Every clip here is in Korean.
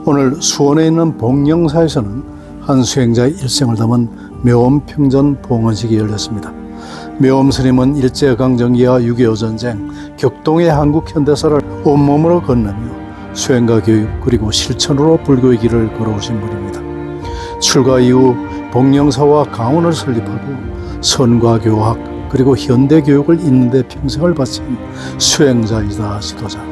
오늘 수원에 있는 복령사에서는 한 수행자의 일생을 담은 묘엄평전 봉헌식이 열렸습니다. 묘엄 스님은 일제강점기와 6.25 전쟁, 격동의 한국 현대사를 온몸으로 건너며 수행과 교육 그리고 실천으로 불교의 길을 걸어오신 분입니다. 출가 이후 복령사와 강원을 설립하고 선과 교학 그리고 현대 교육을 잇는 데 평생을 바친 수행자이자 지도자.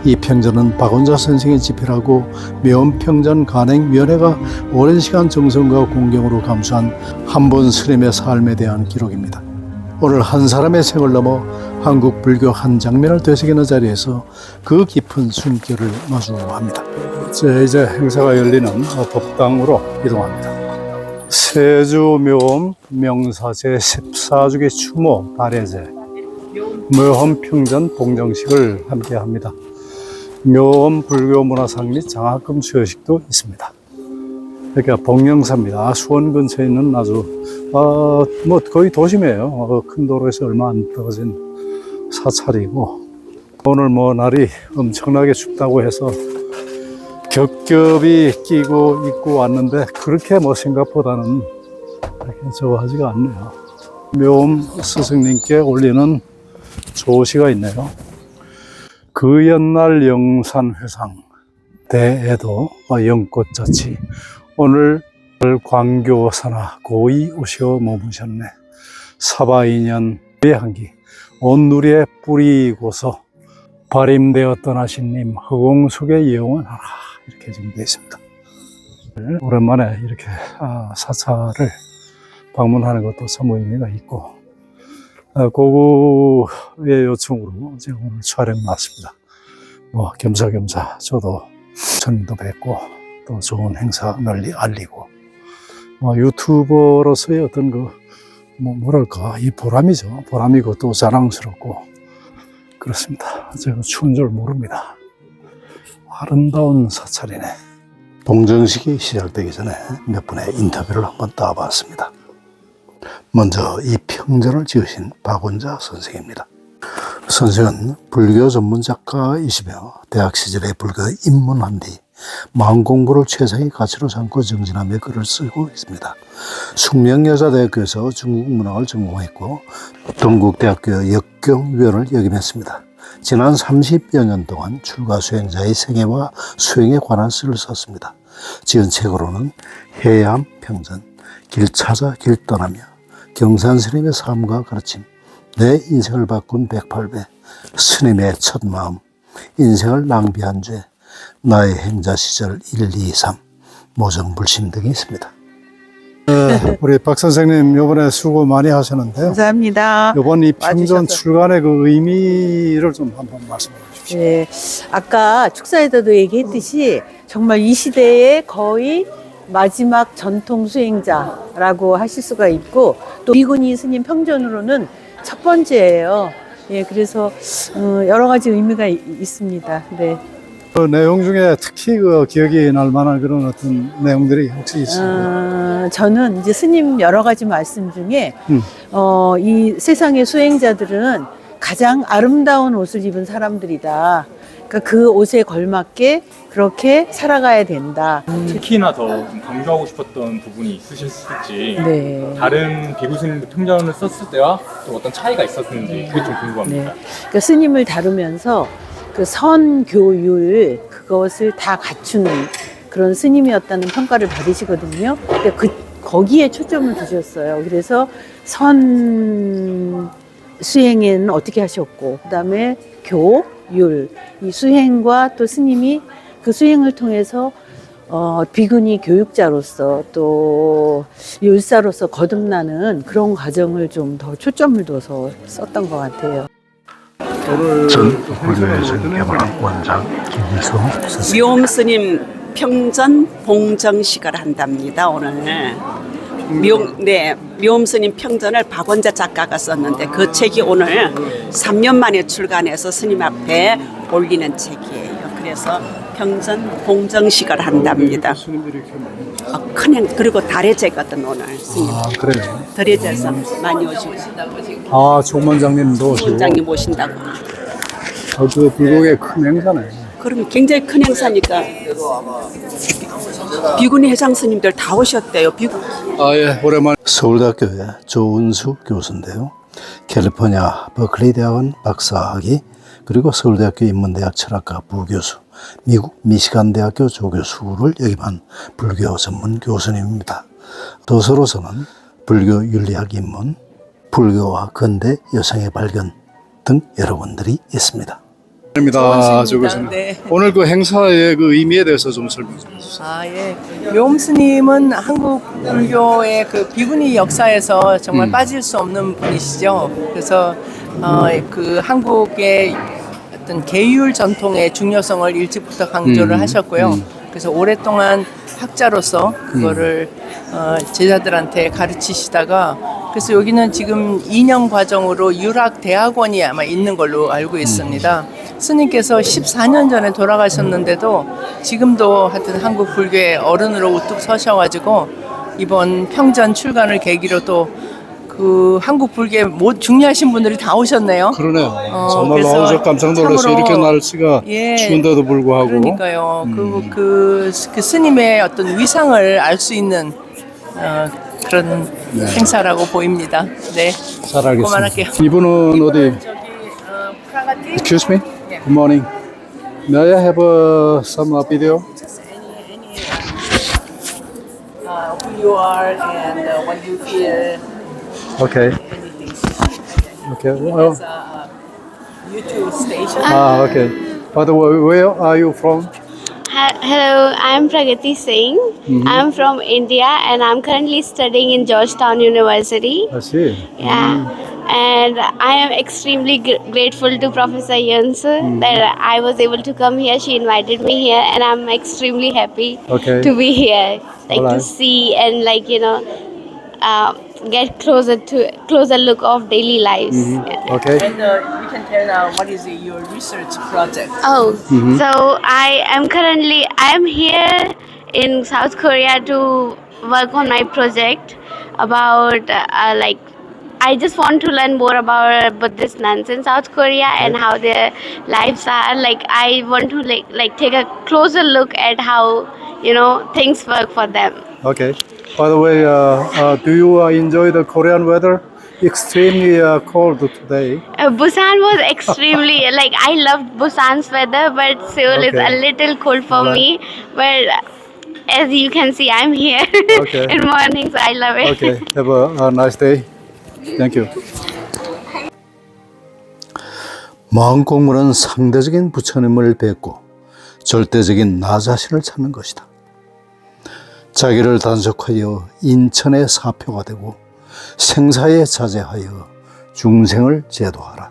이 평전은 박원자 선생의 집필하고 묘엄평전 간행위원회가 오랜 시간 정성과 공경으로 감수한 한 분 스님의 삶에 대한 기록입니다. 오늘 한 사람의 생을 넘어 한국 불교 한 장면을 되새기는 자리에서 그 깊은 숨결을 마주합니다. 이제 행사가 열리는 법당으로 이동합니다. 세주 묘엄 명사제 14주기 추모 발해제 묘엄평전 봉정식을 함께합니다. 묘엄 불교 문화상 및 장학금 수여식도 있습니다. 그러니까 복령사입니다. 수원 근처에 있는 아주 뭐 거의 도심이에요. 큰 도로에서 얼마 안 떨어진 사찰이고, 오늘 뭐 날이 엄청나게 춥다고 해서 겹겹이 끼고 입고 왔는데 그렇게 뭐 생각보다는 그렇게 저하지가 않네요. 묘엄 스승님께 올리는 조시가 있네요. 그 옛날 영산회상 대애도 영꽃자치 오늘 광교사나 고이 오시어 머무셨네. 사바이년 외한기 온 누리에 뿌리고서 발임되어 떠나신 님 허공 속에 영원하라, 이렇게 지금 되어 있습니다. 오랜만에 이렇게 사찰을 방문하는 것도 참 의미가 있고, 고구의 요청으로 제가 오늘 촬영 나왔습니다. 뭐 겸사겸사 저도 전도 뵙고 또 좋은 행사 널리 알리고, 유튜버로서의 어떤 뭐랄까 이 보람이죠. 보람이고 또 자랑스럽고 그렇습니다. 제가 추운 줄 모릅니다. 아름다운 사찰이네. 봉정식이 시작되기 전에 몇 분의 인터뷰를 한번 따봤습니다. 먼저 이 평전을 지으신 박원자 선생입니다. 선생은 불교 전문 작가이시며 대학 시절에 불교에 입문한 뒤 마음 공부를 최상의 가치로 삼고 정진하며 글을 쓰고 있습니다. 숙명여자대학교에서 중국 문학을 전공했고 동국대학교 역경위원을 역임했습니다. 지난 30여 년 동안 출가 수행자의 생애와 수행에 관한 글을 썼습니다. 지은 책으로는 해암 평전, 길 찾아 길 떠나며 경산스님의 삶과 가르침, 내 인생을 바꾼 108배, 스님의 첫 마음, 인생을 낭비한 죄, 나의 행자 시절 1, 2, 3, 모정불심 등이 있습니다. 우리 박 선생님 이번에 수고 많이 하셨는데요. 감사합니다. 이번 이 평전 출간의 그 의미를 좀 한번 말씀해 주십시오. 네, 아까 축사에서도 얘기했듯이 정말 이 시대의 거의 마지막 전통 수행자라고 하실 수가 있고, 또 비구니 스님 평전으로는 첫 번째예요. 예, 그래서 여러 가지 의미가 있습니다. 네. 그 내용 중에 특히 그 기억이 날 만한 그런 어떤 내용들이 혹시 있습니까? 저는 이제 스님 여러 가지 말씀 중에 이 세상의 수행자들은 가장 아름다운 옷을 입은 사람들이다. 그러니까 그 옷에 걸맞게 그렇게 살아가야 된다. 특히나 더 강조하고 싶었던 부분이 있으실지, 네. 다른 비구 스님들 평전을 썼을 때와 또 어떤 차이가 있었는지 그게 좀 궁금합니다. 네. 그러니까 스님을 다루면서 그 선교율 그것을 다 갖추는 그런 스님이었다는 평가를 받으시거든요. 근데 거기에 초점을 두셨어요. 그래서 선 수행에는 어떻게 하셨고, 그다음에 교율, 이 수행과 또 스님이 그 수행을 통해서 비구니 교육자로서 또 율사로서 거듭나는 그런 과정을 좀 더 초점을 둬서 썼던 것 같아요. 전 불교에서 개발한 원장 김일성 선생님. 묘엄 스님 평전 봉정식을 한답니다. 오늘 묘엄 스님 평전을 박원자 작가가 썼는데 그 책이 오늘 3년 만에 출간해서 스님 앞에 올리는 책이에요. 그래서 평전 봉정식을 한답니다. 그리고 달해제거든 오늘 스님. 그래요? 달해제에서 많이 오시고. 총원장님도 오시고. 원장님 오신다고. 그 불교의 큰 행사네. 그럼 굉장히 큰 행사니까 비구니 회장 스님들 다 오셨대요. 예, 오랜만에. 서울대학교의 조은수 교수인데요. 캘리포니아 버클리 대학원 박사학위, 그리고 서울대학교 인문대학 철학과 부교수, 미국 미시간 대학교 조교수를 역임한 불교 전문 교수님입니다. 도서로서는 불교 윤리학 입문, 불교와 근대 여성의 발견 등 여러 권들이 있습니다. 입니다, 조 교수님. 네. 오늘 그 행사의 그 의미에 대해서 좀 설명 좀 해주세요. 예. 묘음 스님은 한국 불교의 그 비구니 역사에서 정말 빠질 수 없는 분이시죠. 그래서 그 한국의 어떤 계율 전통의 중요성을 일찍부터 강조를 하셨고요. 그래서 오랫동안 학자로서 그거를 제자들한테 가르치시다가, 그래서 여기는 지금 2년 과정으로 유학 대학원이 아마 있는 걸로 알고 있습니다. 스님께서 14년 전에 돌아가셨는데도 지금도 하여튼 한국 불교의 어른으로 우뚝 서셔가지고 이번 평전 출간을 계기로 또 그 한국 불교에 중요하신 분들이 다 오셨네요. 그러네요. 정말 그래서 너무 깜짝 놀라서 참으로, 이렇게 날씨가 예, 추운데도 불구하고. 그러니까요. 그 스님의 어떤 위상을 알 수 있는 그런 행사라고 보입니다. 네. 잘 알겠습니다. 그만할게요. 이분은 어디? 프라가티? Excuse me? Good morning. May I have some video? Who you are and what you feel. Okay. Anything. Okay. Well, It's a YouTube station. okay. By the way, where are you from? Hello, I'm Pragati Singh. I'm from India and I'm currently studying in Georgetown University. I see. Yeah. And I am extremely grateful to Professor Yuns that I was able to come here. She invited me here and I'm extremely happy Okay. to be here. Like Alright. to see and get closer look of daily lives. Yeah. Okay. And you can tell now what is your research project. Oh, so I am here in South Korea to work on my project about I just want to learn more about Buddhist nuns in South Korea and how their lives are. Like I want to take a closer look at how things work for them. Okay. By the way, do you enjoy the Korean weather? Extremely cold today. Busan was extremely I loved Busan's weather, but Seoul is Okay. a little cold for Alright. me. But as you can see, I'm here Okay. in morning, so I love it. Okay. Have a nice day. Thank you. 마음 공부는 상대적인 부처님을 뵙고 절대적인 나 자신을 찾는 것이다. 자기를 단속하여 인천의 사표가 되고 생사에 자제하여 중생을 제도하라.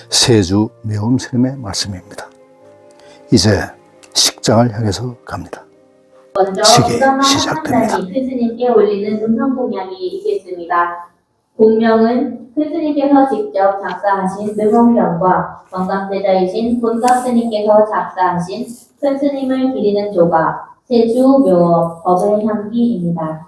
세주 묘음스님의 말씀입니다. 이제 식장을 향해서 갑니다. 먼저 시기 우선한 시작됩니다. 한단이 큰스님께 올리는 음성 공약이 있겠습니다. 공명은 큰스님께서 직접 작사하신 묘명편과 정각제자이신 본각스님께서 작사하신 큰스님을 기리는 조가 세주 묘업 법의 향기입니다.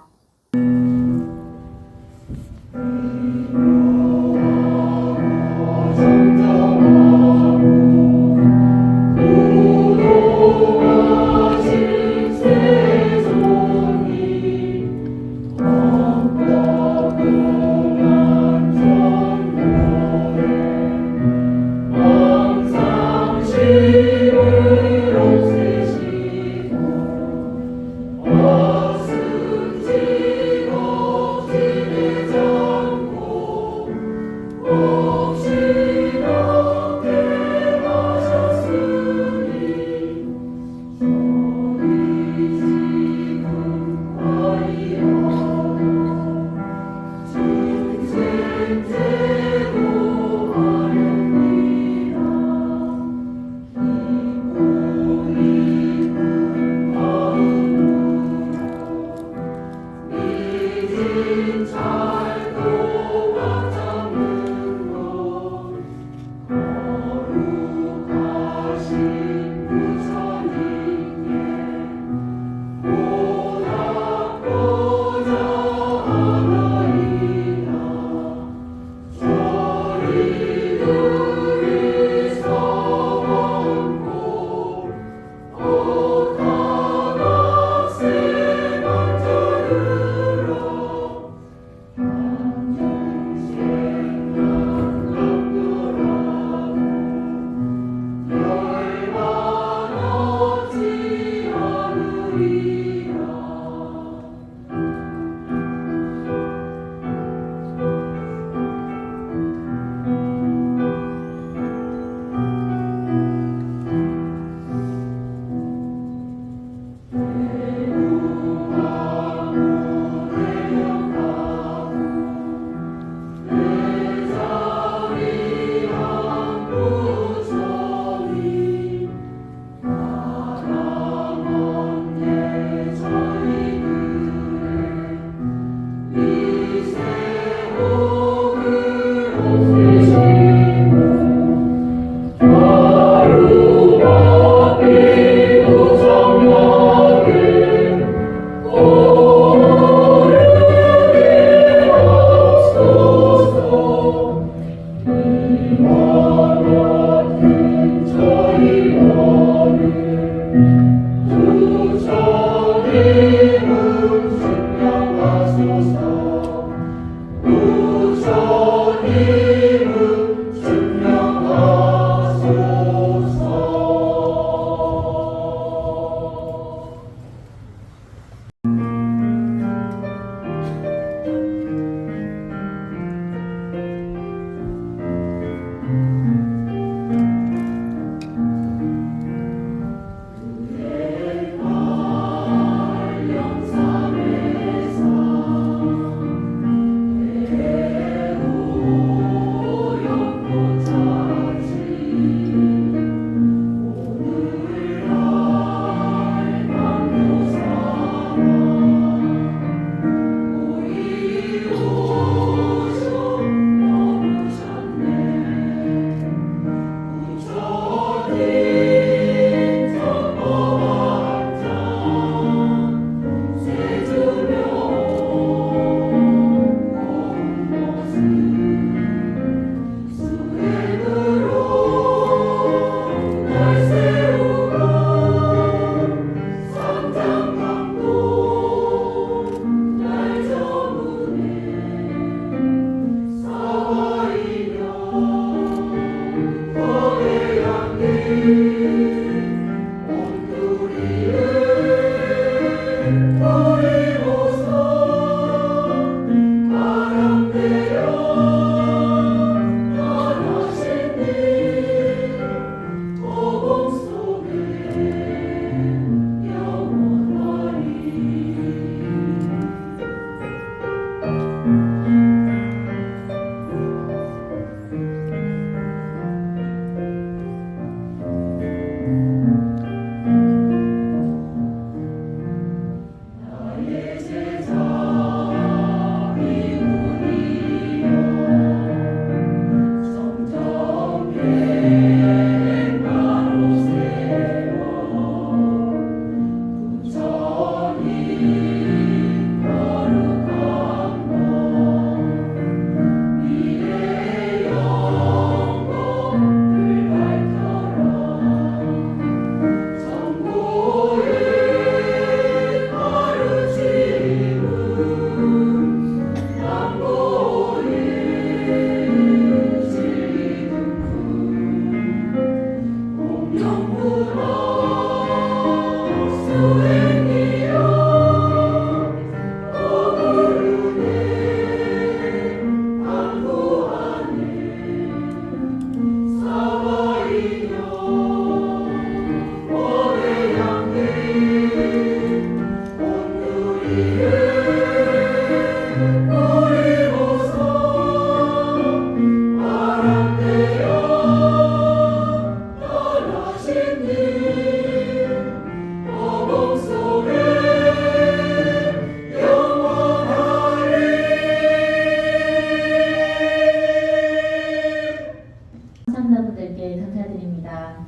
참가자분들께 감사드립니다.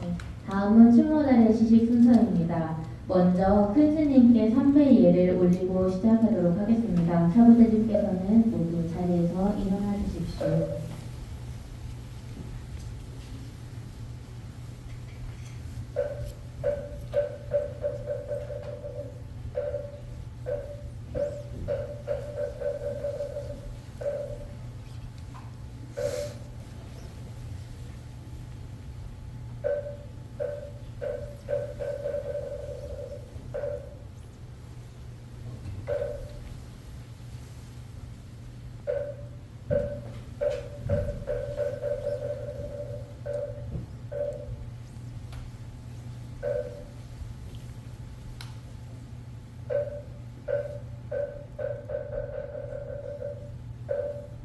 네, 다음은 충무단의 시식 순서입니다. 먼저 큰 스님께 삼배 예를 올리고 시작하도록 하겠습니다. 사부대님께서는 모두 자리에서 일어나 주십시오.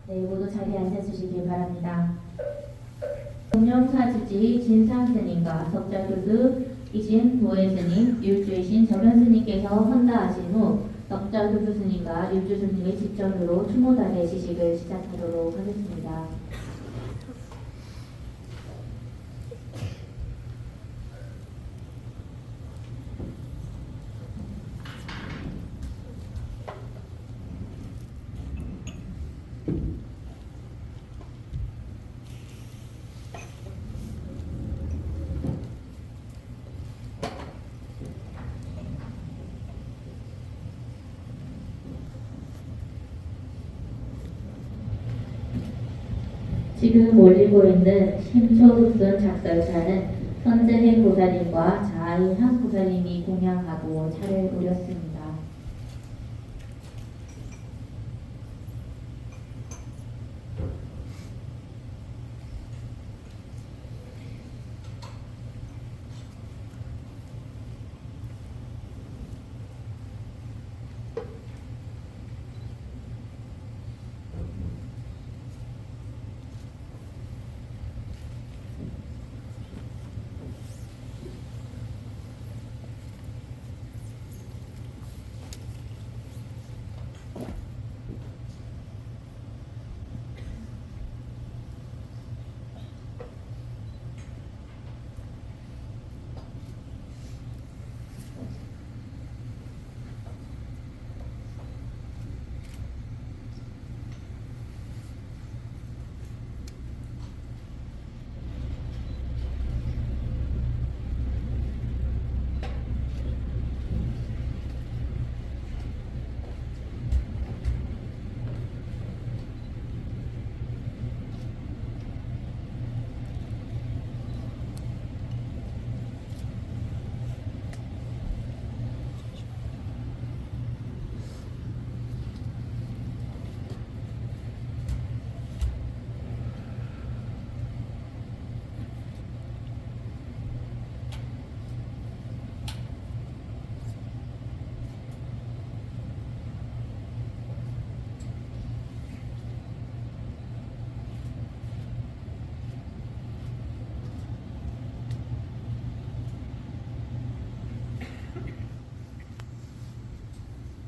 네, 모두 자리에 앉아주시길 바랍니다. 공명사주지 진상스님과 덕자교수 이신 도혜스님, 율주이신 정현스님께서 헌다하신 후 덕자교수 스님과 율주 스님의 집전으로 추모단의 시식을 시작하도록 하겠습니다. 지금 올리고 있는 심초흑순 작설차는 선제행 보살님과 자의한 보살님이 공양하고 차를 우렸습니다.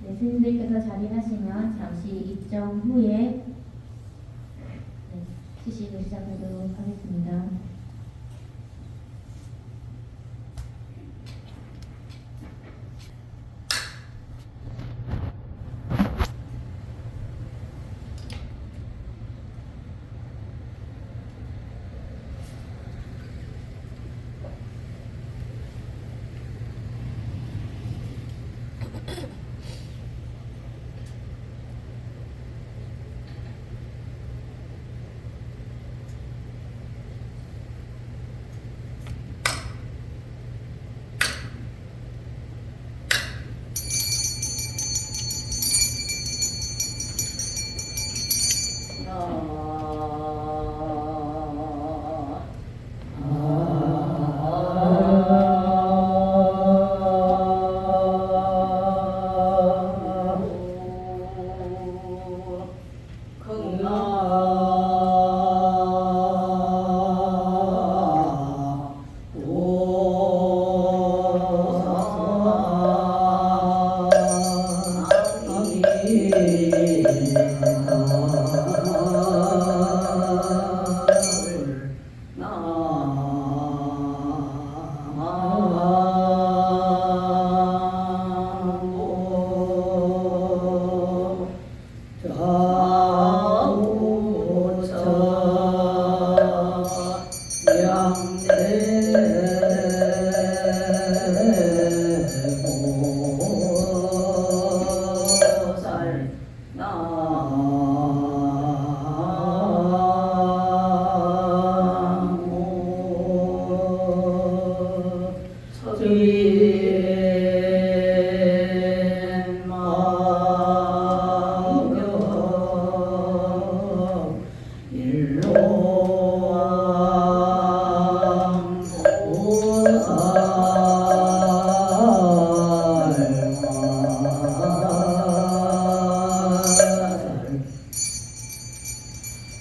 네, 스님들께서 자리하시면 잠시 입정 후에 시식을 시작하도록 하겠습니다.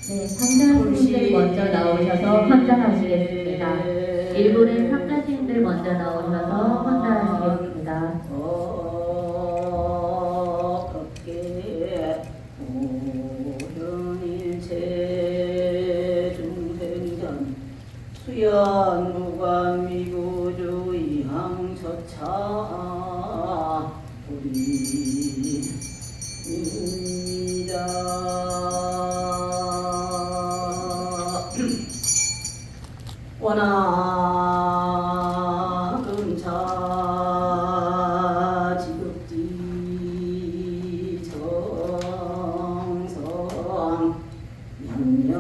네, 상자스님들 먼저 나오셔서 헌장하시겠습니다. 일본의 상자스님들 먼저 나오셔서 헌장하시겠습니다. 수연 무관 미구주 이항처차 우리입니다. 원하금차 지극지 정성 양념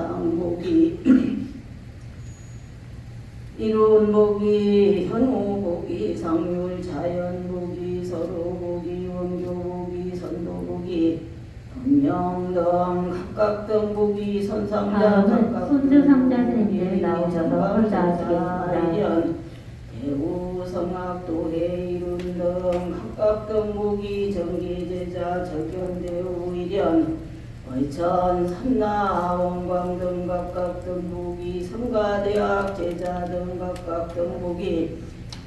상복이 이론복이 현오복이 상률 자연복이 서로복이 원교복이 선도복이 분명등 각각등 복이 선상자 다음은 손주상자 스님들 나오셔서 헌사하시겠습니다. 대우 성악도해 이룬 등 각각등 복이 정기제자 적견대우 일연 의천 삼나 원광 등 각각 등복이 성가대학 제자 등 각각 등복이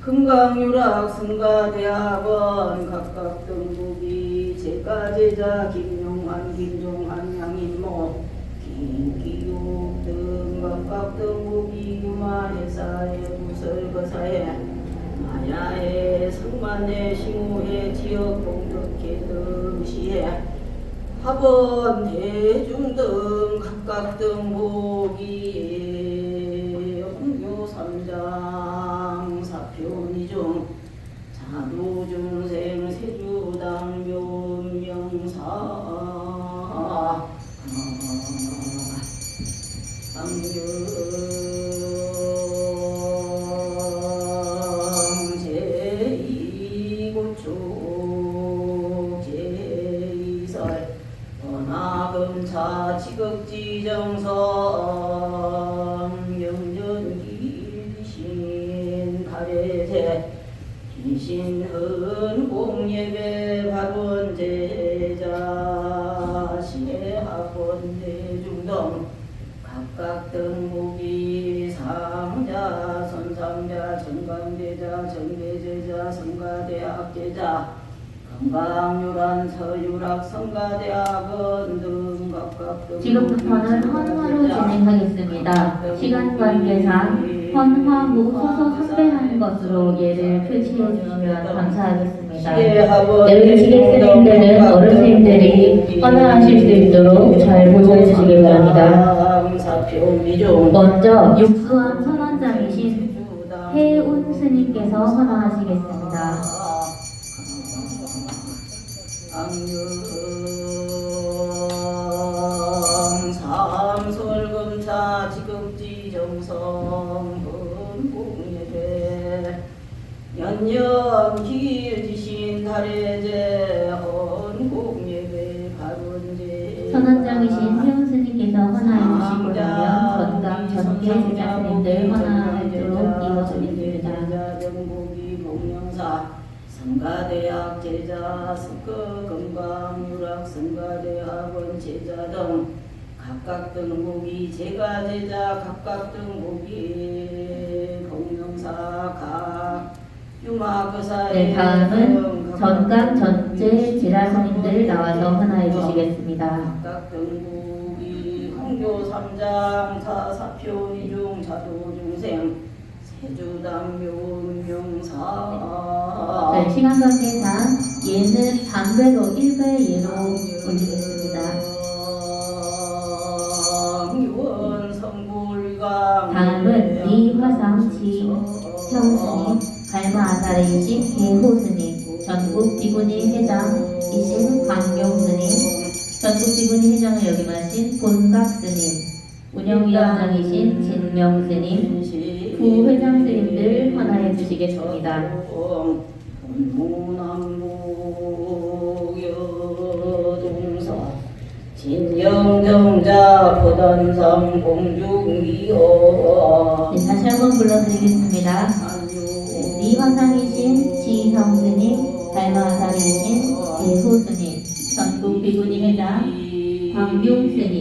금강유락 성가대학원 각각 등복이 제가제자 김용환 김종환 양인모 김기욱 등 각각 등복이 유마회사에 부설거사에 마야에 성만에 싱후에 지역 공덕회 등시에 합원 대중 등 각각 등복이 홍교 삼장 사표니 중 자도 중생 세주당 묘명사 상경 제2고초 제2설 원하금차 지극지정성 명전기신 가래제 기신은공예배 발원제자 시해학원 대중등 각각 등목이 상자 선상자 정감대자 정대제자 성가대학제자 건강유란 서유락 성가대학원 등 각각 등 지금부터는 헌화로 진행하겠습니다. 시간 관계상 헌화 후 서서 선배하는 것으로 예를 표시해 주시면 감사하겠습니다. 내일 시객스님들은 어르신들이 헌화하실 수 있도록 잘 보조해 주시기 바랍니다. 먼저 육수암 선원장이신 해운 스님께서 헌화하시겠습니다. 악령 삼솔금차 지극지정성 헌공예배 연년 길지신 달해제 헌공예배 발원제 선원장이신 해운 스님께서 헌화해 주시고 나면 건강 전계 제자 스님들 헌화하도록 이어드립니다. 정복이 공명사 성가대학 제자 석거 건강유락 성가대학원 제자 등 각각 등복이 제가 제자 각각 등복이 공명사 각 유마거사의 네, 다음은 전각 전체 제자스님들 나와서 헌화해 주시겠습니다. 각각 등복이 홍교 삼장 사사표 이중 자도 중생 세주당 묘명사 네, 시간 관계상 예는 반배로 1배 예로 올리겠습니다. 다음은 리화상 지형스님, 갈마아사레이신 개호스님, 전국 비구니 회장이신 광용스님, 전국 비구니 회장을 역임하신 본각스님, 운영위원장이신 진명스님, 부회장스님들 헌화해 주시겠습니다. 본무남무여동사 진영정자 부단삼 공중기호 네, 다시 한번 불러드리겠습니다. 네, 리화상이신 지형스님, 달마사리이신 대호스님, 전국 비구니 회장 광용스님,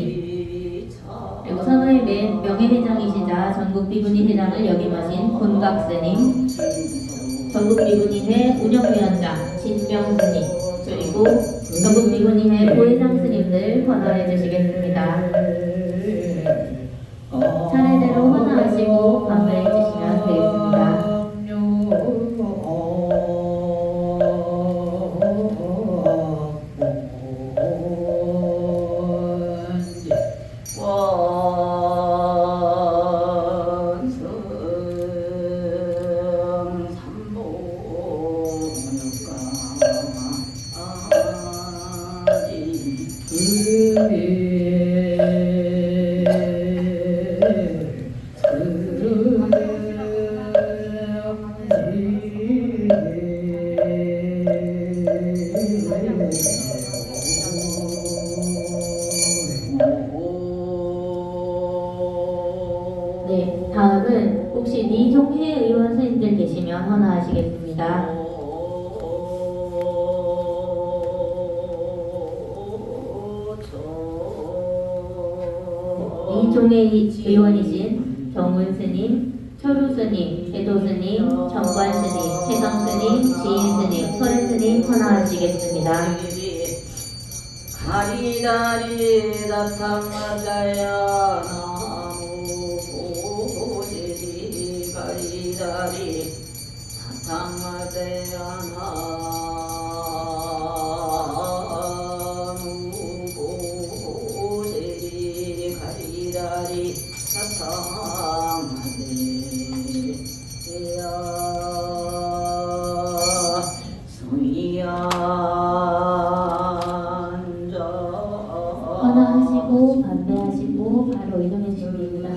그리고 선호의 명예회장이시자 전국 비구니 회장을 역임하신 본각스님, 전국 비구니회 운영위원장 진명스님, 그리고 전국 비구니회 부회장 스님들 헌화해 주시겠습니다. 차례대로 헌화하시고 감사해 주시면 되겠습니다. 원승 삼보 네, 다음은 혹시 이종혜 의원 선생님들 계시면 헌화하시겠습니다. 이종혜 의원이신 경훈 스님, 철우 스님, 애도 스님, 정관 스님, 혜성 스님, 지인 스님, 소래 스님 헌화하시겠습니다. 가리다리 다탕마다야 나무 보제리 가리다리 다탕마다야 나무 보제리 가리다리 다탕마다야 성이야 헌화하시고 반배하시고 바로 이동해 주시면 됩니다.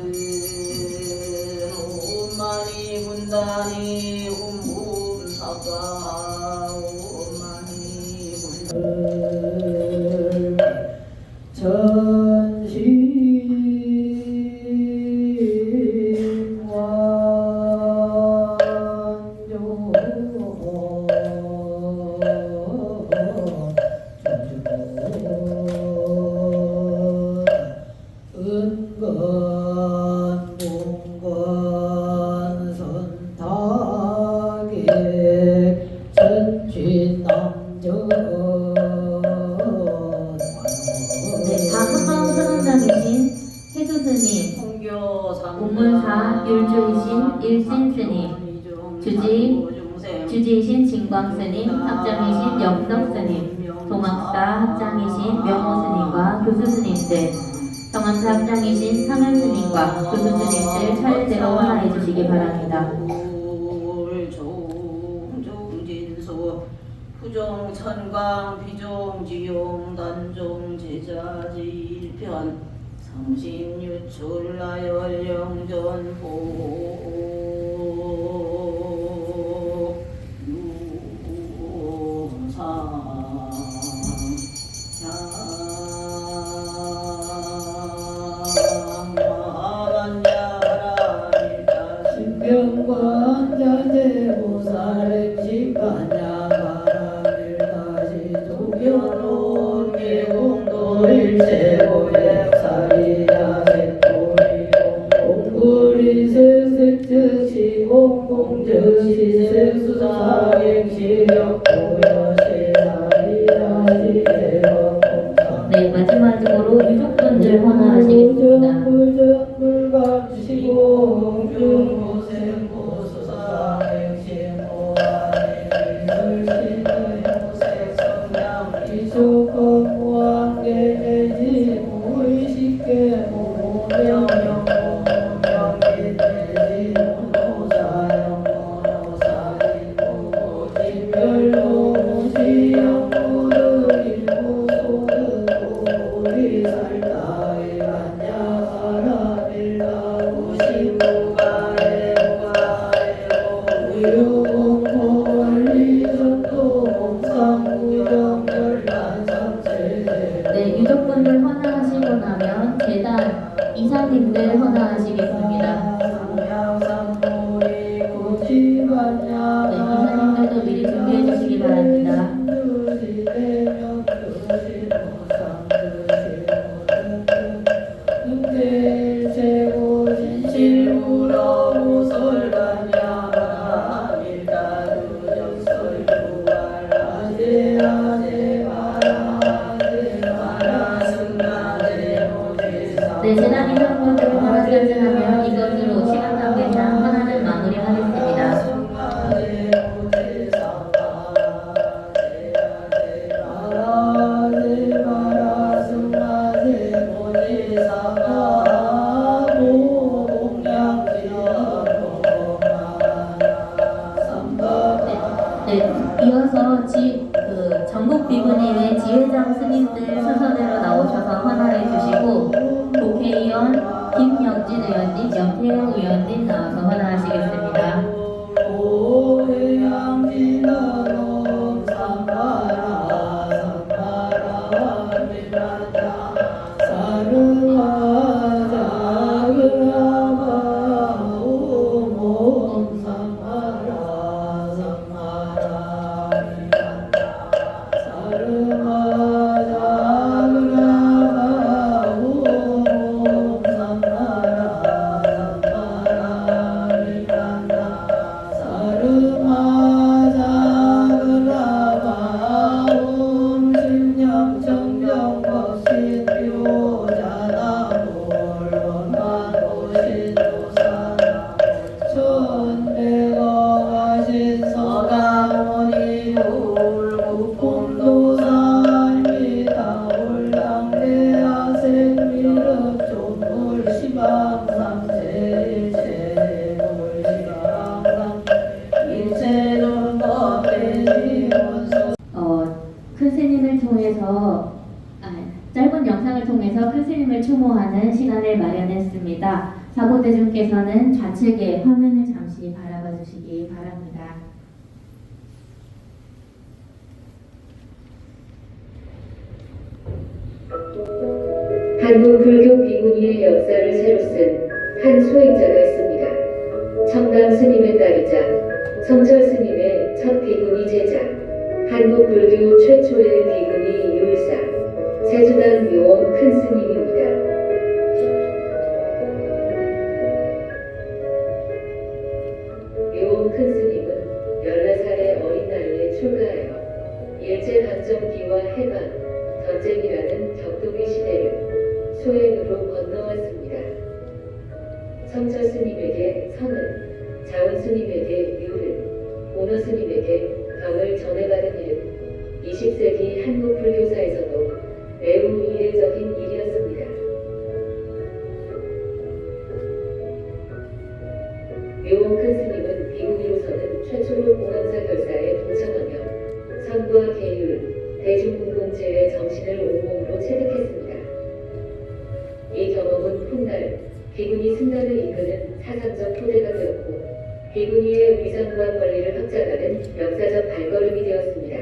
옴마니 군다니 옴사가 옴마니 군다니 전신 은건 동건 선탁에 전진남전 네, 다음 사상자이신 해수 스님, 공문사 율주이신 일신 스님, 주지이신 진광 스님, 학장이신 영덕 스님, 동학사 학장이신 명호 스님과 교수 스님들, 정암사 학장이신 상현 스님과 교수 스님들 차례대로 헌화해 주시기 바랍니다. 종종진소 후종 천광 비종 지용 단종 제자지 일편 성신유출 나열 영전보 유상 네, 마지막으로 유족분들 헌화하시겠습니다. 네, 유족분들 헌화하시고 나면 재단 이사님들 헌화하시겠습니다. 네, 이사님들도 미리 준비해 주시기 바랍니다. 네, 재단 이사분들 헌화하시지 하면 이것으로 시간 관계상 헌화는 마무리하겠습니다. 이어서 전국 비구님의 지회장 스님들 순서대로 나오셔서 헌화해 주시고 국회의원 김영진 의원님, 염태영 의원님 나와서 헌화하시겠습니다. 사르마 시강강 제일체불 시강강 일체존 법대지원소 큰 스님을 통해서 짧은 영상을 통해서 큰 스님을 추모하는 시간을 마련했습니다. 사고대중께서는 좌측의 화면을 잠시 바라봐 주시기 바랍니다. 한국 불교 비구니의 역사를 새로 쓴 한 수행자가 있습니다. 청담 스님의 딸이자 성철 스님의 첫 비구니 제자, 한국 불교 최초의 비구니 율사, 세주단 묘원 큰 스님입니다. 묘원 큰 스님은 14살의 어린 나이에 출가하여 일제강점기와 해방, 전쟁이라는 격동의 시대를 소행으로 건너왔습니다. 성철 스님에게 선은, 자원 스님에게 율은, 오너 스님에게 덕을 전해받은 일은 20세기 한국 불교사에서도 매우 이례적인 일이었습니다. 묘원 큰 스님은 비구니로서는 최초로 공안사 결사에 동참하며 선과 계율, 대중공동체의 정신을 온몸으로 체득했습니다. 이 경험은 훗날 비구니 승단을 이끄는 사상적 토대가 되었고 비구니의 위상과 권리를 확장하는 역사적 발걸음이 되었습니다.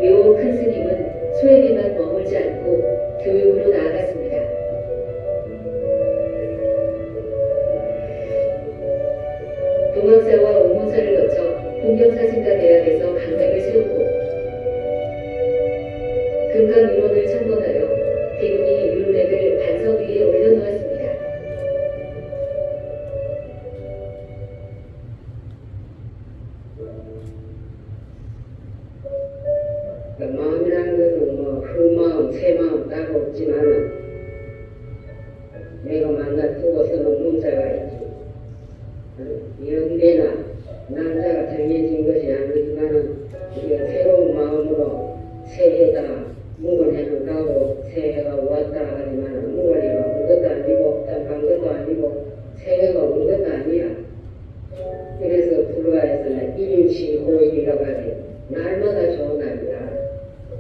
묘원 큰 스님은 수행에만 머물지 않고 교육으로 나아갔습니다. 동학사와 옥문사를 거쳐 공경사승가 대학에서 강맥을 세우고 금강유론을 창건하여 비구니 율맥을 반석 위에 올려놓았습니다. 마음이라는 것은 그 새마음 따로 없지만은 내가 만나두고서는 문자가 있지. 연대나 남자가 정해진 것이 아니지만은 우리가 새로운 마음으로 새해다 묵은해는 가고 새해가 왔다 하지만 묵은해가 온 것도 아니고 딴간 것도 아니고 새해가 온 것도 아니야. 그래서 불가에서는 일일치호일이라고 하지 날마다 좋은 날이야.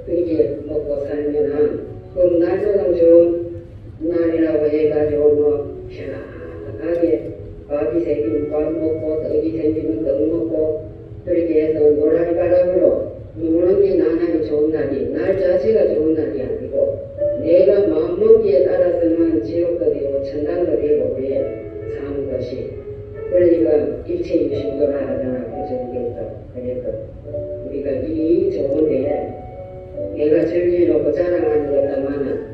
이렇게 먹고 살면은 그 날마다 좋은 날이라고 해가지고 편안하게 밥이 생기면 밥 먹고 떡이 생기면 떡 먹고 그렇게 해서 노랄바람으로 노는 게 나날이 좋은 날이 날 자체가 좋은 날이 아니고 내가 마음먹기에 따라서는 지옥도 되고 천당도 되고 그래 사는 것이 그러니까 일체유심도라 하잖아. 그래서 우리가 이 좋은데 내가 즐기려고 자랑하는 것다마는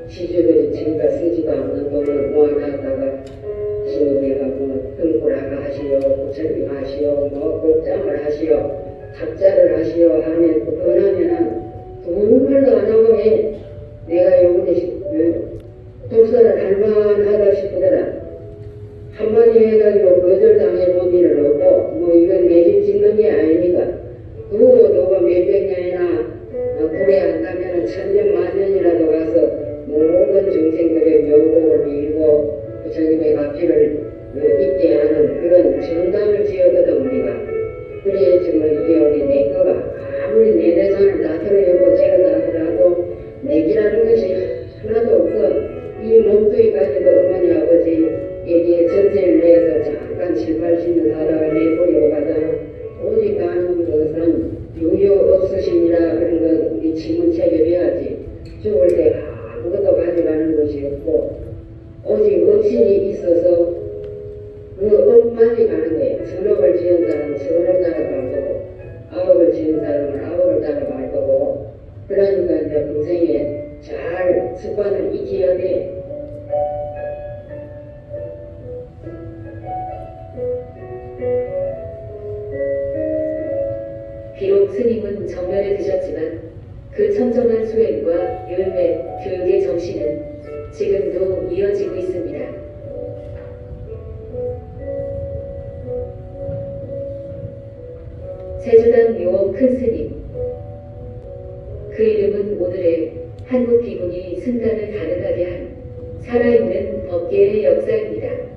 시주들이 지금까 쓰지도 않는 돈을 모아놨다가 신우대가 등불화가 하시오, 부처님 하시오, 곡장을 하시오, 탑자를 하시오 하면 그러면은 정말도 안 하고 해. 내가 요번에 독서를 할만하다 싶더라. 한마디 해가지고 거절당해본 일은 없고 뭐 이건 내 집 짓는 게 아니니까 그거 누가 몇백 년이나 불에 안다면은 천년 만년이라도 가서 모든 중생들의 명복을 빌고 부처님의 가피를 잊게 하는 그런 정담을 지었거든 우리가. 그래 정말 이게 우리 내 거가 아무리 내 재산을 다 들어놓고 지었다 하더라도 내기라는 것이 하나도 없어. 이 몸뚱이 가지고 어머니 아버지에게 전세를 내서 잠깐 7, 80년 살아내고 가잖아. 오직 가는 것은 유효 없으십니다. 그런 거 우리 지문체결해야지. 죽을 때 아무것도 가져가는 것이 없고 오직 없신이 있어서 그 업만이 가는 거예요. 선업을 지은 사람은 선업을 따라갈 거고 아홉을 지은 사람은 아홉을 따라갈 거고 그러니까 이제 인생에 잘 습관을 익혀야 돼. 비록 스님은 정면에 드셨지만 그 청정한 수행과 열매, 교육의 정신은 지금도 이어지고 있습니다. 세주단 묘원 큰 스님, 그 이름은 오늘의 한국 비군이 승단을 가능하게 한 살아있는 법계의 역사입니다.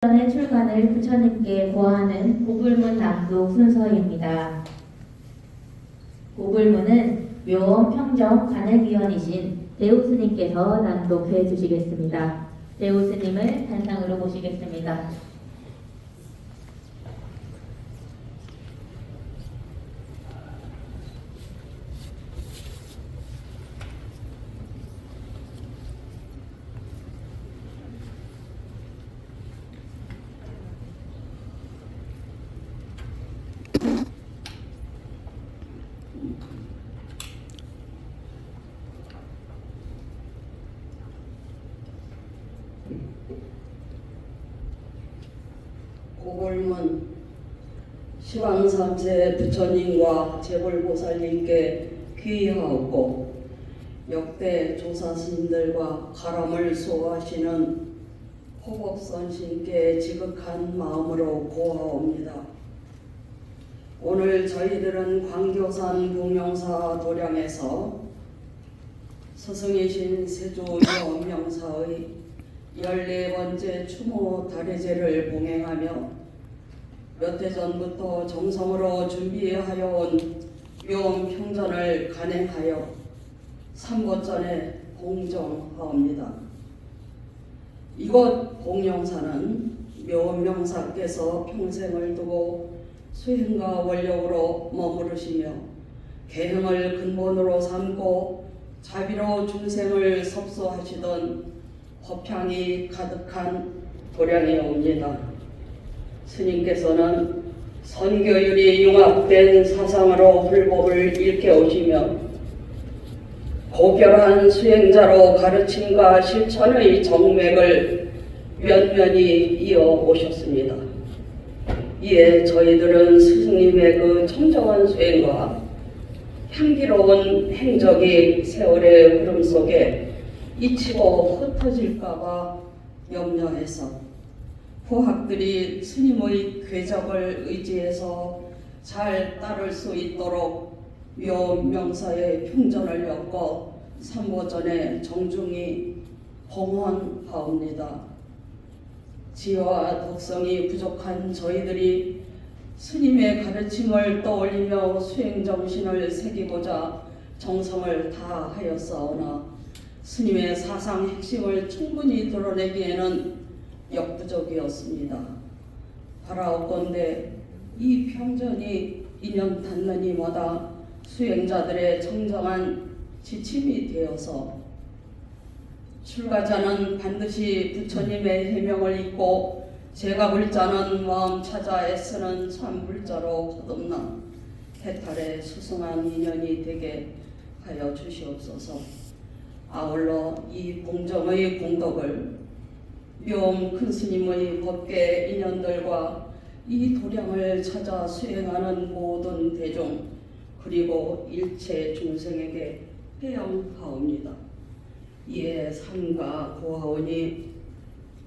전의 출간을 부처님께 고하는 고불문 낭독 순서입니다. 고불문은 묘원 평정 관해위원이신 대우스님께서 낭독해 주시겠습니다. 대우스님을 단상으로 모시겠습니다. 보궐문 시방 3세 부처님과 재불보살님께 귀하옵고 역대 조사 스님들과 가람을 수호하시는 호법선신께 지극한 마음으로 고하옵니다. 오늘 저희들은 광교산 복령사 도량에서 스승이신 세조 위엄명사의 14번째 추모 다례제를 봉행하며 몇 해 전부터 정성으로 준비하여 온 묘엄평전을 간행하여 3보전에 공정하옵니다. 이곳 복령사는 묘엄명사께서 평생을 두고 수행과 원력으로 머무르시며 계행을 근본으로 삼고 자비로 중생을 섭소하시던 법향이 가득한 도량이옵니다. 스님께서는 선교율이 융합된 사상으로 불법을 일깨우시며 고결한 수행자로 가르침과 실천의 정맥을 면면히 이어오셨습니다. 이에 저희들은 스승님의 그 청정한 수행과 향기로운 행적이 세월의 흐름 속에 잊히고 흩어질까봐 염려해서 후학들이 스님의 궤적을 의지해서 잘 따를 수 있도록 묘명사의 평전을 엮어 3보전에 정중히 봉헌하옵니다. 지혜와 덕성이 부족한 저희들이 스님의 가르침을 떠올리며 수행정신을 새기고자 정성을 다하였사오나 스님의 사상 핵심을 충분히 드러내기에는 역부족이었습니다. 바라옵건대 이 평전이 인연 닿는 이마다 수행자들의 청정한 지침이 되어서 출가자는 반드시 부처님의 해명을 잊고 제가 불자는 마음 찾아 애쓰는 참 불자로 거듭나 해탈의 수승한 인연이 되게 하여 주시옵소서. 아울러 이 공정의 공덕을 묘엄 큰 스님의 법계 인연들과 이 도량을 찾아 수행하는 모든 대중 그리고 일체 중생에게 회영하옵니다. 이에 삼가 고하오니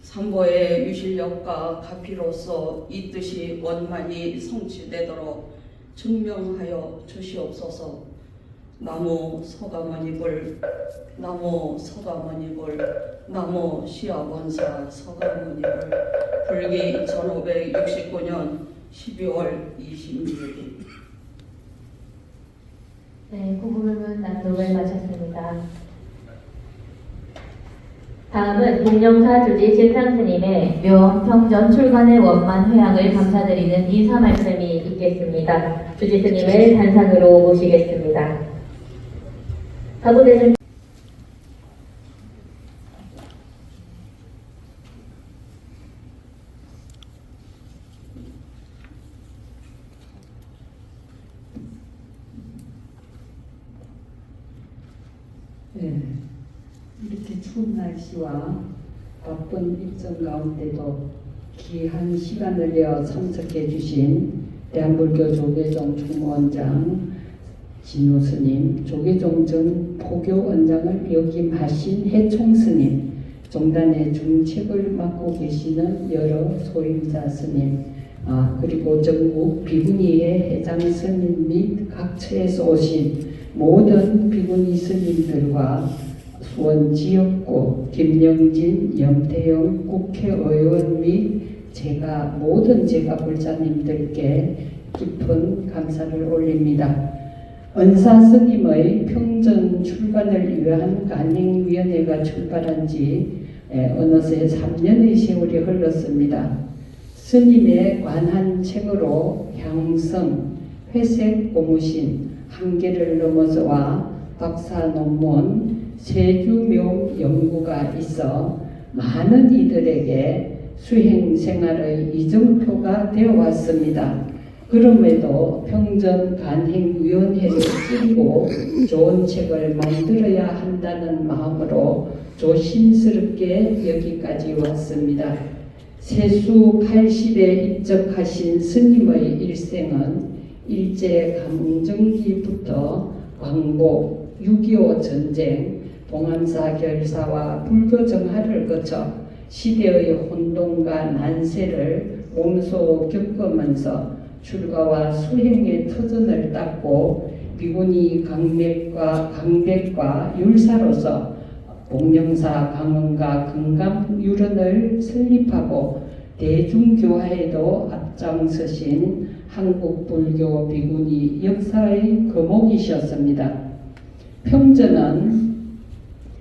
삼보의 유실력과 가피로서 이 뜻이 원만히 성취되도록 증명하여 주시옵소서. 나무 서가모니불, 나무 서가모니불, 나무 시아본사 서가모니불. 불기 1569년 12월 26일. 네, 구불문 낭독을 마쳤습니다. 다음은 복령사 주지 실상스님의 묘엄평전 출관의 원만 회향을 감사드리는 인사 말씀이 있겠습니다. 주지스님을 단상으로 모시겠습니다. 사부대중 네, 이렇게 추운 날씨와 바쁜 일정 가운데도 귀한 시간을 내어 참석해 주신 대한불교 조계종 총무원장 진우 스님, 조계종 전 포교 원장을 역임하신 해총 스님, 종단의 중책을 맡고 계시는 여러 소임자 스님, 그리고 전국 비구니의 회장 스님 및 각처에서 오신 모든 비구니 스님들과 수원 지역구 김영진, 염태영 국회의원 및 모든 제가 불자님들께 깊은 감사를 올립니다. 은사 스님의 평전 출간을 위한 간행위원회가 출발한 지 어느새 3년의 세월이 흘렀습니다. 스님의 관한 책으로 향성, 회색 고무신, 한계를 넘어서와 박사 논문, 세주묘 연구가 있어 많은 이들에게 수행 생활의 이정표가 되어 왔습니다. 그럼에도 평전 간행위원회를 꾸리고 좋은 책을 만들어야 한다는 마음으로 조심스럽게 여기까지 왔습니다. 세수 80에 입적하신 스님의 일생은 일제 강점기부터 광복, 6.25 전쟁, 봉암사 결사와 불교 정화를 거쳐 시대의 혼돈과 난세를 몸소 겪으면서 출가와 수행의 터전을 닦고 비구니 강백과 율사로서 복령사 강원과 금강유런을 설립하고 대중교화에도 앞장서신 한국 불교 비구니 역사의 거목이셨습니다. 평전은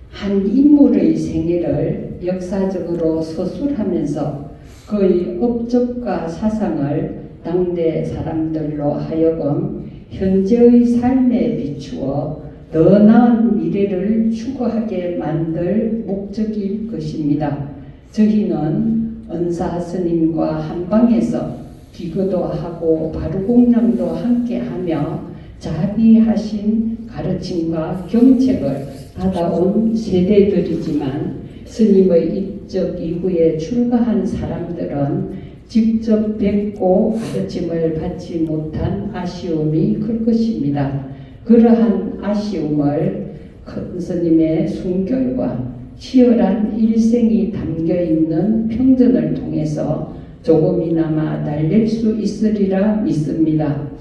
한 인물의 생애를 역사적으로 서술하면서 그의 업적과 사상을 당대 사람들로 하여금 현재의 삶에 비추어 더 나은 미래를 추구하게 만들 목적일 것입니다. 저희는 은사 스님과 한방에서 기도도 하고 바루공양도 함께하며 자비하신 가르침과 경책을 받아온 세대들이지만 스님의 입적 이후에 출가한 사람들은 직접 뵙고 가르침을 받지 못한 아쉬움이 클 것입니다. 그러한 아쉬움을 큰 스님의 순결과 치열한 일생이 담겨있는 평전을 통해서 조금이나마 달랠 수 있으리라 믿습니다.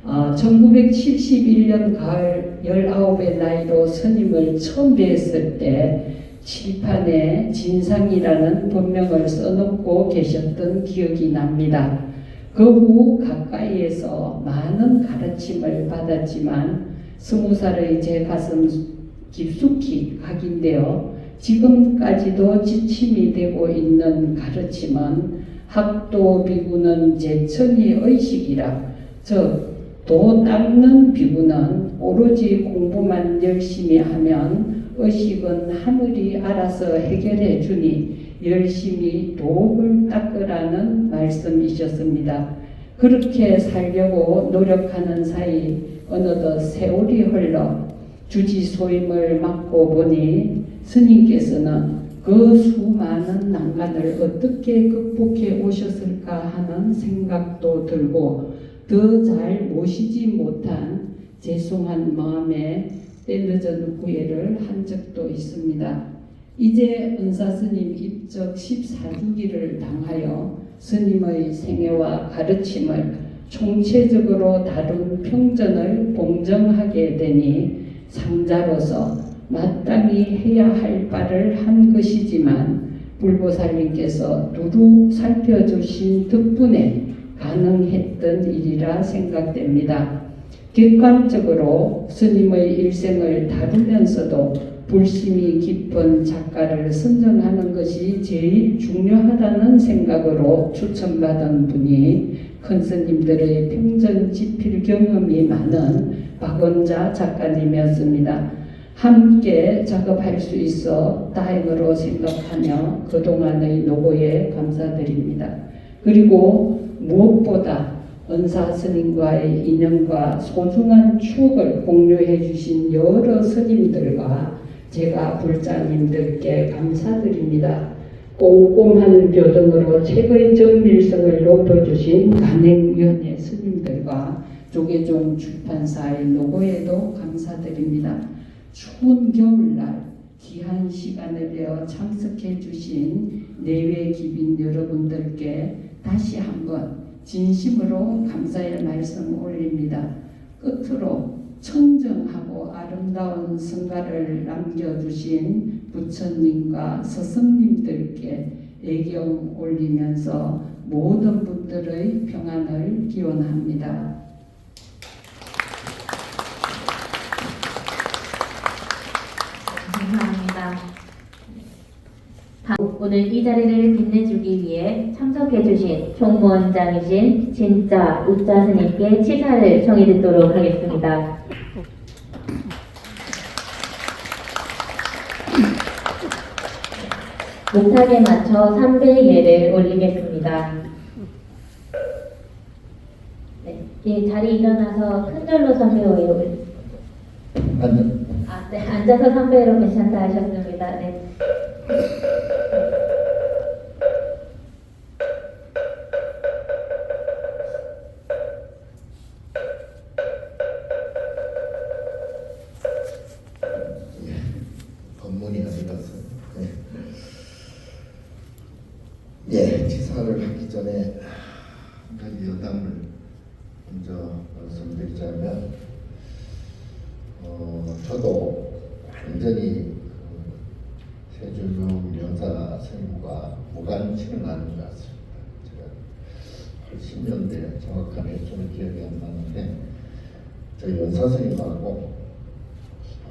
1971년 가을 19의 나이로 스님을 처음 뵀을 때 칠판에 진상이라는 본명을 써놓고 계셨던 기억이 납니다. 그 후 가까이에서 많은 가르침을 받았지만 20살의 제 가슴 깊숙이 각인되어 지금까지도 지침이 되고 있는 가르침은 학도 비구는 제천이 의식이라, 즉 도 닦는 비구는 오로지 공부만 열심히 하면 의식은 하늘이 알아서 해결해 주니 열심히 도를 닦으라는 말씀이셨습니다. 그렇게 살려고 노력하는 사이 어느덧 세월이 흘러 주지소임을 맡고 보니 스님께서는 그 수많은 난관을 어떻게 극복해 오셨을까 하는 생각도 들고 더 잘 모시지 못한 죄송한 마음에 때늦은 후회를 한 적도 있습니다. 이제 은사스님 입적 14주기를 당하여 스님의 생애와 가르침을 총체적으로 다룬 평전을 봉정하게 되니 상자로서 마땅히 해야 할 바를 한 것이지만 불보살님께서 두루 살펴주신 덕분에 가능했던 일이라 생각됩니다. 객관적으로 스님의 일생을 다루면서도 불심이 깊은 작가를 선정하는 것이 제일 중요하다는 생각으로 추천받은 분이 큰 스님들의 평전 집필 경험이 많은 박원자 작가님이었습니다. 함께 작업할 수 있어 다행으로 생각하며 그동안의 노고에 감사드립니다. 그리고 무엇보다 은사 스님과의 인연과 소중한 추억을 공유해 주신 여러 스님들과 제가 불자님들께 감사드립니다. 꼼꼼한 묘등으로 책의 정밀성을 높여주신 간행위원회 스님들과 조계종 출판사의 노고에도 감사드립니다. 추운 겨울날 귀한 시간을 내어 참석해 주신 내외 기빈 여러분들께 다시 한번 진심으로 감사의 말씀 올립니다. 끝으로 청정하고 아름다운 성가를 남겨주신 부처님과 스승님들께 애경 올리면서 모든 분들의 평안을 기원합니다. 감사합니다. 오늘 이 자리를 빛내주기 위해 참석해주신 총무원장이신 진짜 우짜 스님께 치사를 청해 듣도록 하겠습니다. 목탁에 맞춰 300예를 올리겠습니다. 네, 이 자리 일어나서 큰절로 300예를 네, 앉아서 300예로 괜찮다 하셨습니다. 네. 전에 한 가지 여담을 먼저 말씀드리자면, 저도 완전히 세종용 연사 스님과 무관심을 나눈 것 같습니다. 제가 80년대 정확한 횟수는 기억이 안 나는데, 저희 연사 스님하고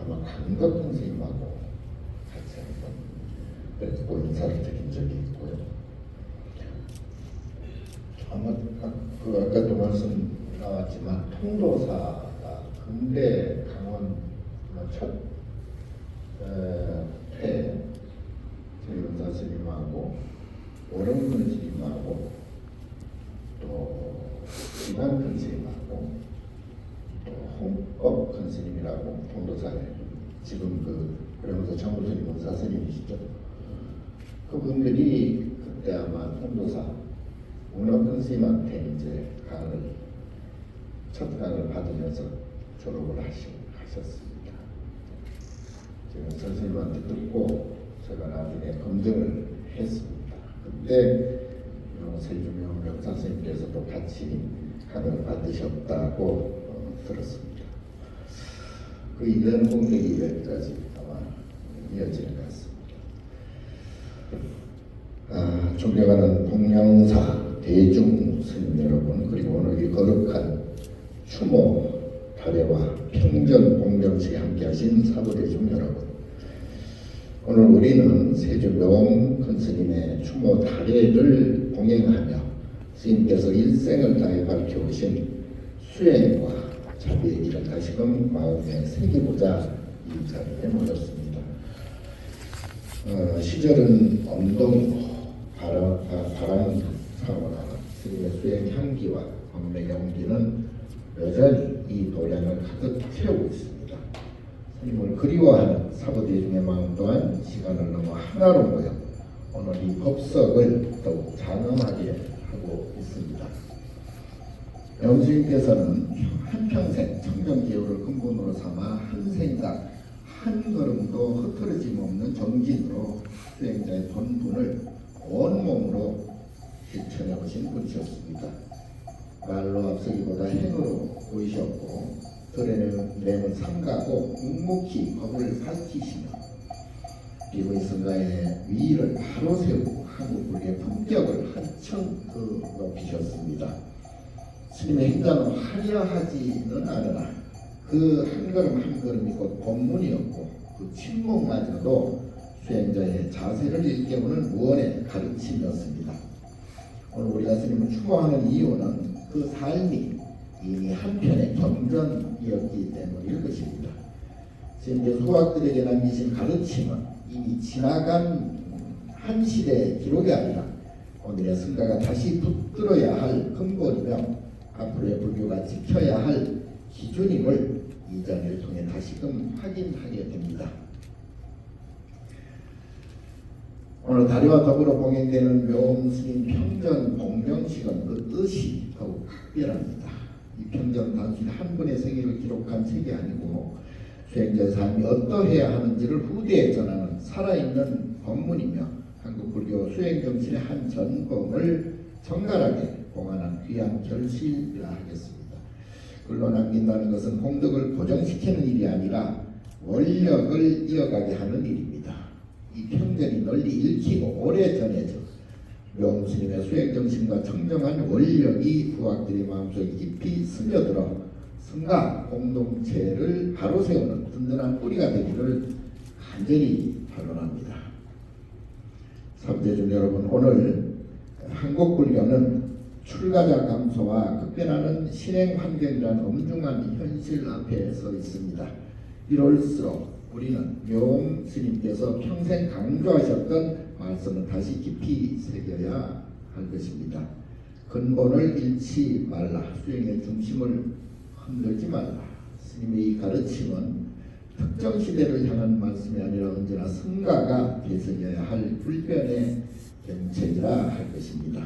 아마 강덕훈 스님하고 같이 한번 뵙고 인사를 드린 적이 있고요. 아마 아까도 말씀 나왔지만 통도사가 근대 강원 첫 회 저희 연사 스님하고 오름근 스님하고 또 이관근 스님하고 또 홍법 큰 스님이라고 통도사에 지금 그러면서 장로 스님 연사 스님이시죠. 그분들이 그때 아마 통도사 문화큰 스님한테 이제 첫 강을 받으면서 졸업을 하셨습니다. 제가 선생님한테 듣고 제가 나중에 검증을 했습니다. 그때 세종용 명사 선생님께서도 같이 강을 받으셨다고 들었습니다. 그 1년 공백이 여기까지 아마 이어지는 것 같습니다. 존경하는 복령사 대중 스님 여러분, 그리고 오늘 이 거룩한 추모 달회와 평전 공경식에 함께하신 사부대중 여러분, 오늘 우리는 세종명 큰 스님의 추모 달회를 봉행하며 스님께서 일생을 다해 밝혀오신 수행과 자비의 길을 다시금 마음에 새기고자 이 자리에 모였습니다. 시절은 엄동 바람 사원화 스님의 수행 향기와 법의 경기는 여전히 이 도량을 가득 채우고 있습니다. 스님을 그리워하는 사부대중의 마음 또한 시간을 넘어 하나로 모여 오늘 이 법석을 더욱 장엄하게 하고 있습니다. 명주님께서는 한평생 청정기호를 근본으로 삼아 한 생각 한 걸음도 흐트러짐 없는 정진으로 수행자의 본분을 온몸으로 실천해 오신 분이셨습니다. 말로 앞서기보다 행으로 보이셨고 드러내는 삼가고 묵묵히 법을 살피시며 비구니 성가의 위를 바로 세우고 한국 불교의 품격을 한층 더 높이셨습니다. 스님의 행자는 화려하지는 않으나 그 한 걸음 한 걸음이 곧 법문이었고 그 침묵마저도 수행자의 자세를 일깨우는 무언의 가르침이었습니다. 오늘 우리가 스님을 추모하는 이유는 그 삶이 이미 한편의 경전이었기 때문일 것입니다. 스님께서 후학들에게 남기신 가르침은 이미 지나간 한 시대의 기록이 아니라 오늘의 성가가 다시 붙들어야 할 근본이며 앞으로의 불교가 지켜야 할 기준임을 이 자리를 통해 다시금 확인하게 됩니다. 오늘 다리와 더불어 봉행되는 묘음스님 평전 봉명식은 그 뜻이 더욱 특별합니다. 이 평전은 단순히 한 분의 생애를 기록한 책이 아니고 수행자의 삶이 어떠해야 하는지를 후대에 전하는 살아있는 법문이며 한국 불교 수행 정신의 한 전범을 정갈하게 봉안한 귀한 결실이라 하겠습니다. 글로 남긴다는 것은 공덕을 고정시키는 일이 아니라 원력을 이어가게 하는 일입니다. 이 평전이 널리 읽히고 오래 전해져 명스님의 수행정신과 청정한 원력이 부학들의 마음속에 깊이 스며들어 성가 공동체를 바로 세우는 든든한 뿌리가 되기를 간절히 발언합니다. 사부대중 여러분, 오늘 한국 불교는 출가자 감소와 급변하는 신행 환경이라는 엄중한 현실 앞에 서 있습니다. 이럴수록 우리는 묘음 스님께서 평생 강조하셨던 말씀을 다시 깊이 새겨야 할 것입니다. 근본을 잃지 말라. 수행의 중심을 흔들지 말라. 스님의 이 가르침은 특정 시대를 향한 말씀이 아니라 언제나 성가가 되새겨야 할 불변의 정책이라 할 것입니다.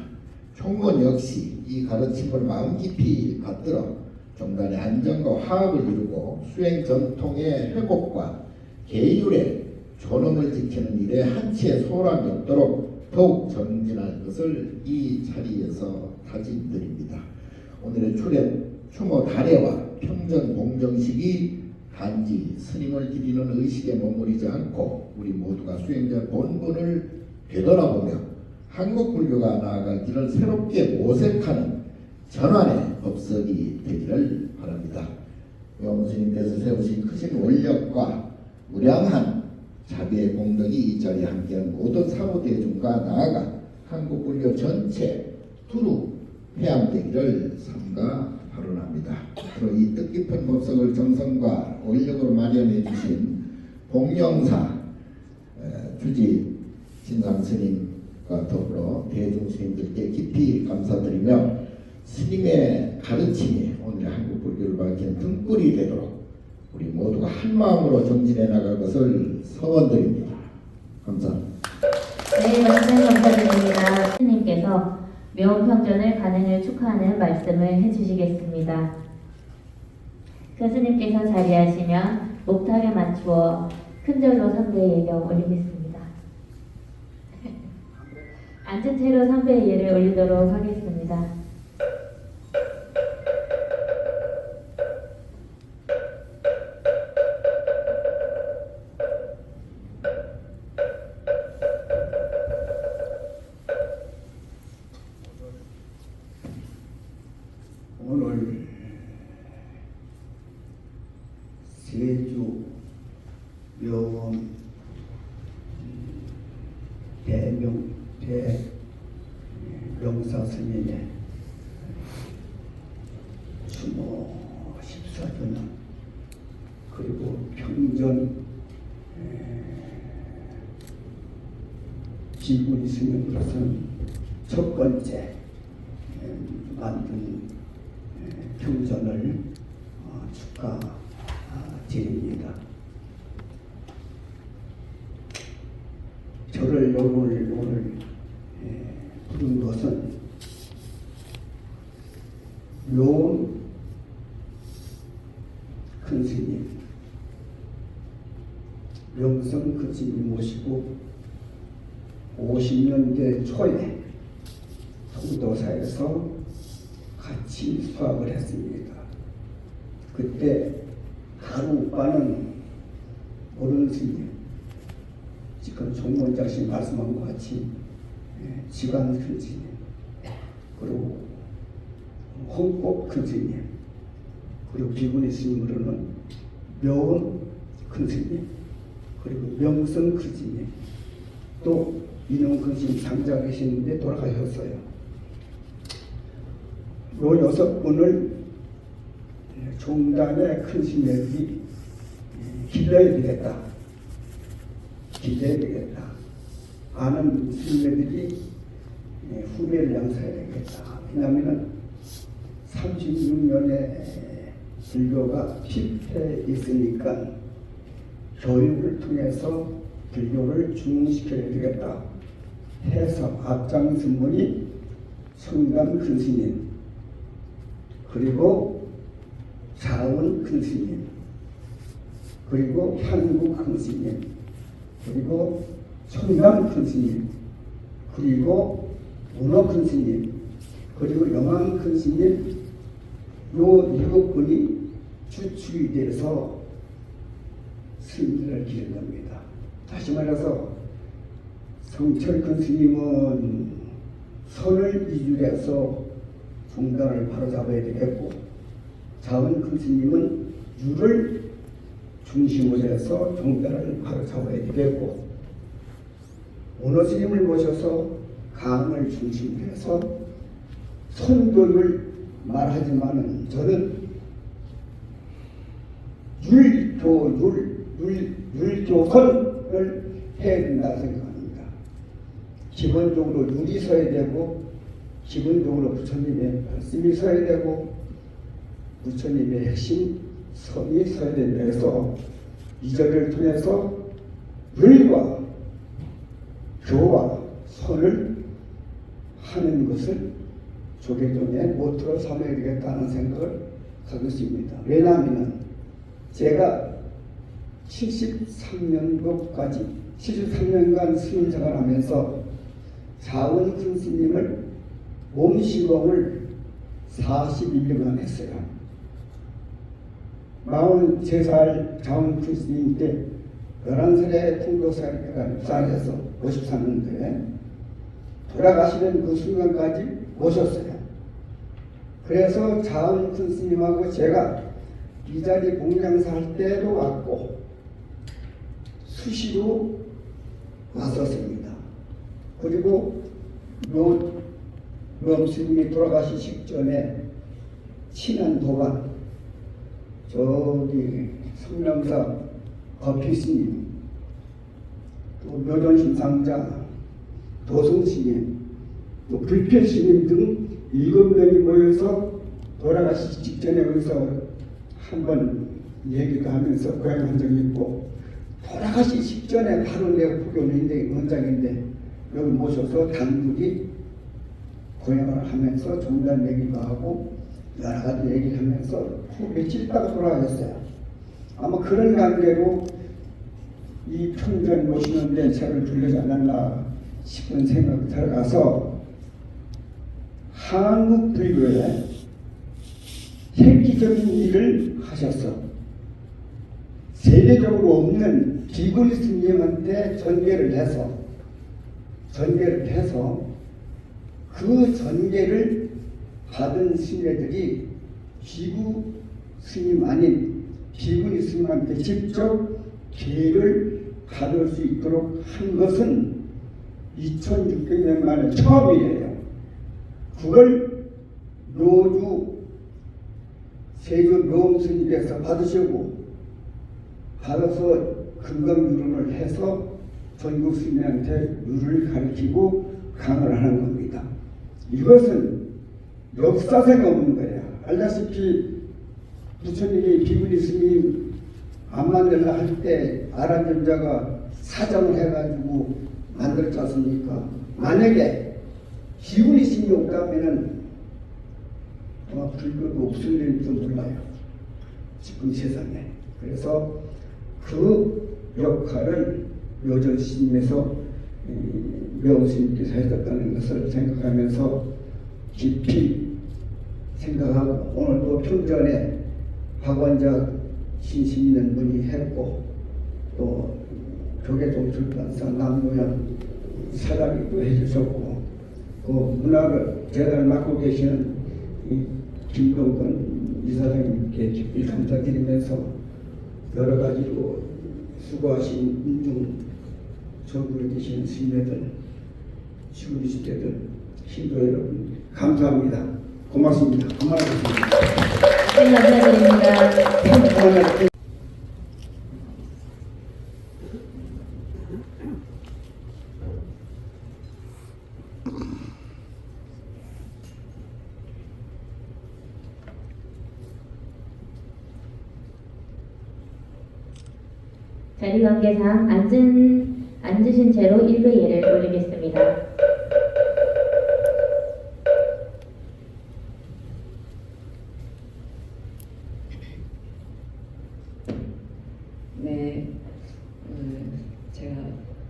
총무원 역시 이 가르침을 마음 깊이 받들어 종단의 안정과 화합을 이루고 수행 전통의 회복과 계율의 존엄을 지키는 일에 한치의 소홀함이 없도록 더욱 정진할 것을 이 자리에서 다짐드립니다. 오늘의 추모 달해와 평전 봉정식이 단지 스님을 기리는 의식에 머무르지 않고 우리 모두가 수행자 본분을 되돌아보며 한국 불교가 나아갈 길을 새롭게 모색하는 전환의 법석이 되기를 바랍니다. 명스님께서 세우신 크신 원력과 무량한 자비의 공덕이 이 자리에 함께한 모든 사무대중과 나아가 한국 불교 전체 두루 회양되기를 삼가 발언합니다. 앞으로 이 뜻깊은 법석을 정성과 원력으로 마련해 주신 복령사 주지 진상스님과 더불어 대중스님들께 깊이 감사드리며 스님의 가르침이 오늘의 한국 불교를 밝힌 등불이 되도록 우리 모두가 한 마음으로 정진해 나갈 것을 서원드립니다. 감사합니다. 네, 말씀 감사드립니다. 스님께서 묘원평전을 간행을 축하하는 말씀을 해주시겠습니다. 교수님께서 자리하시면 목탁에 맞추어 큰절로 삼배의 예경 올리겠습니다. 앉은 채로 삼배의 예를 올리도록 하겠습니다. 오늘 세주 묘원 대명사 스님의 추모 14주년 그리고 평전 비구니 스님으로서는 첫 번째 만든 평전을 축하드립니다. 저를 오늘 부른 것은 묘원 큰 스님 명성 큰 스님 모시고 50년대 초에 송도사에서 같이 수학을 했습니다. 그때 가루빠는 오른 스님, 지금 종문자씨 말씀한 것 같이 지관 큰 스님, 그리고 홍법 큰 스님, 그리고 비구니 스님으로는 묘원 큰 스님, 그리고 명성 큰 스님, 또 인용 큰 스님 장자 계시는데 돌아가셨어요. 요 6분을 종단의 큰 스님들이 길러야 되겠다. 아는 스님들이 후배를 양성해야 되겠다. 왜냐하면 36년의 불교가 실패해 있으니까 교육을 통해서 불교를 중흥시켜야 되겠다 해서 앞장선 분이 성감 큰 스님, 그리고 자원 큰 스님, 그리고 한국 큰 스님, 그리고 청담 큰 스님, 그리고 문어 큰 스님, 그리고 영암 큰 스님, 요 7분이 추측이 돼서 스님들을 기른 겁니다. 다시 말해서 성철 큰 스님은 선을 이주해서 종단을 바로잡아야 되겠고, 자원 큰 스님은 유를 중심으로 해서 종단을 바로잡아야 되겠고, 문어 스님을 모셔서 강을 중심으로 해서 선교를 말하지만은 저는 율교선을 해야 된다고 생각합니다. 기본적으로 율이 서야 되고, 기본적으로 부처님의 말씀이 서야 되고, 부처님의 핵심 선이 서야 된다 해서 이 자리를 통해서 율과 교와 선을 하는 것을 조계종의 모토로 삼아야 되겠다는 생각을 가지고 있습니다. 왜냐하면 제가 73년간 스님 생활하면서 자원순 스님을 몸시공을 41년간 했어요. 43살 자원순 스님 때 11살에 통도사가 입산해서 53년도에 돌아가시는 그 순간까지 모셨어요. 그래서 자원순 스님하고 제가 이 자리 공양사 할 때도 왔고 수시로 왔었습니다. 그리고 묘 스님이 돌아가시 직전에 친한 도반 저기 성명사 거피 스님 또 묘전심 상자 도성 스님 또 불필 스님 등 7명이 모여서 돌아가시 직전에 여기서 한번 얘기도 하면서 고향한 적이 있고 돌아가시 직전에 바로 내가 포교원인데 원장인데 여기 모셔서 단둘이 고향을 하면서 종단 얘기도 하고 여러 가지 얘기하면서 후 며칠 있다가 돌아가셨어요. 아마 그런 관계로 이 평전 모시는데 저를 불러지 않았나 싶은 생각이 들어가서 한국 불교에 획기적인 일을 하셨어. 세계적으로 없는 비구니 스님한테 전계를 해서 그 전계를 받은 스님들이 비구 스님 아닌 비구니 스님한테 직접 계를 받을 수 있도록 한 것은 2600년 만에 처음이에요. 그걸 묘주 세조 묘음스님께서 받아서 금강유론을 해서 전국 스님한테 유를 가르치고 강을 하는 겁니다. 이것은 역사상 없는 거예요. 알다시피 부처님이 비구니 스님 안 만들라 할 때 아란전자가 사정을 해가지고 만들었지 않습니까? 만약에 비구니 스님이 없다면은 아마 불교도 없을 일도 몰라요. 지금 세상에. 그래서 그 역할을 묘전 스님에서 묘스님께서 했었다는 것을 생각하면서 깊이 생각하고 오늘 또 평전에 박원자 신심 있는 분이 했고 또 교계종 출판사 남노현 사장님도 해주셨고 그 문학을 재단을 맡고 계시는 김동건 이사장님께 깊이 감사드리면서 여러 가지로 수고하신 인중 전국에 계시는 스님들, 시구리스께들, 신도 여러분 감사합니다. 고맙습니다. 그만하겠습니다. 감사드립니다. 자리 관계상 앉으신 채로 1배 예를 올리겠습니다. 네, 제가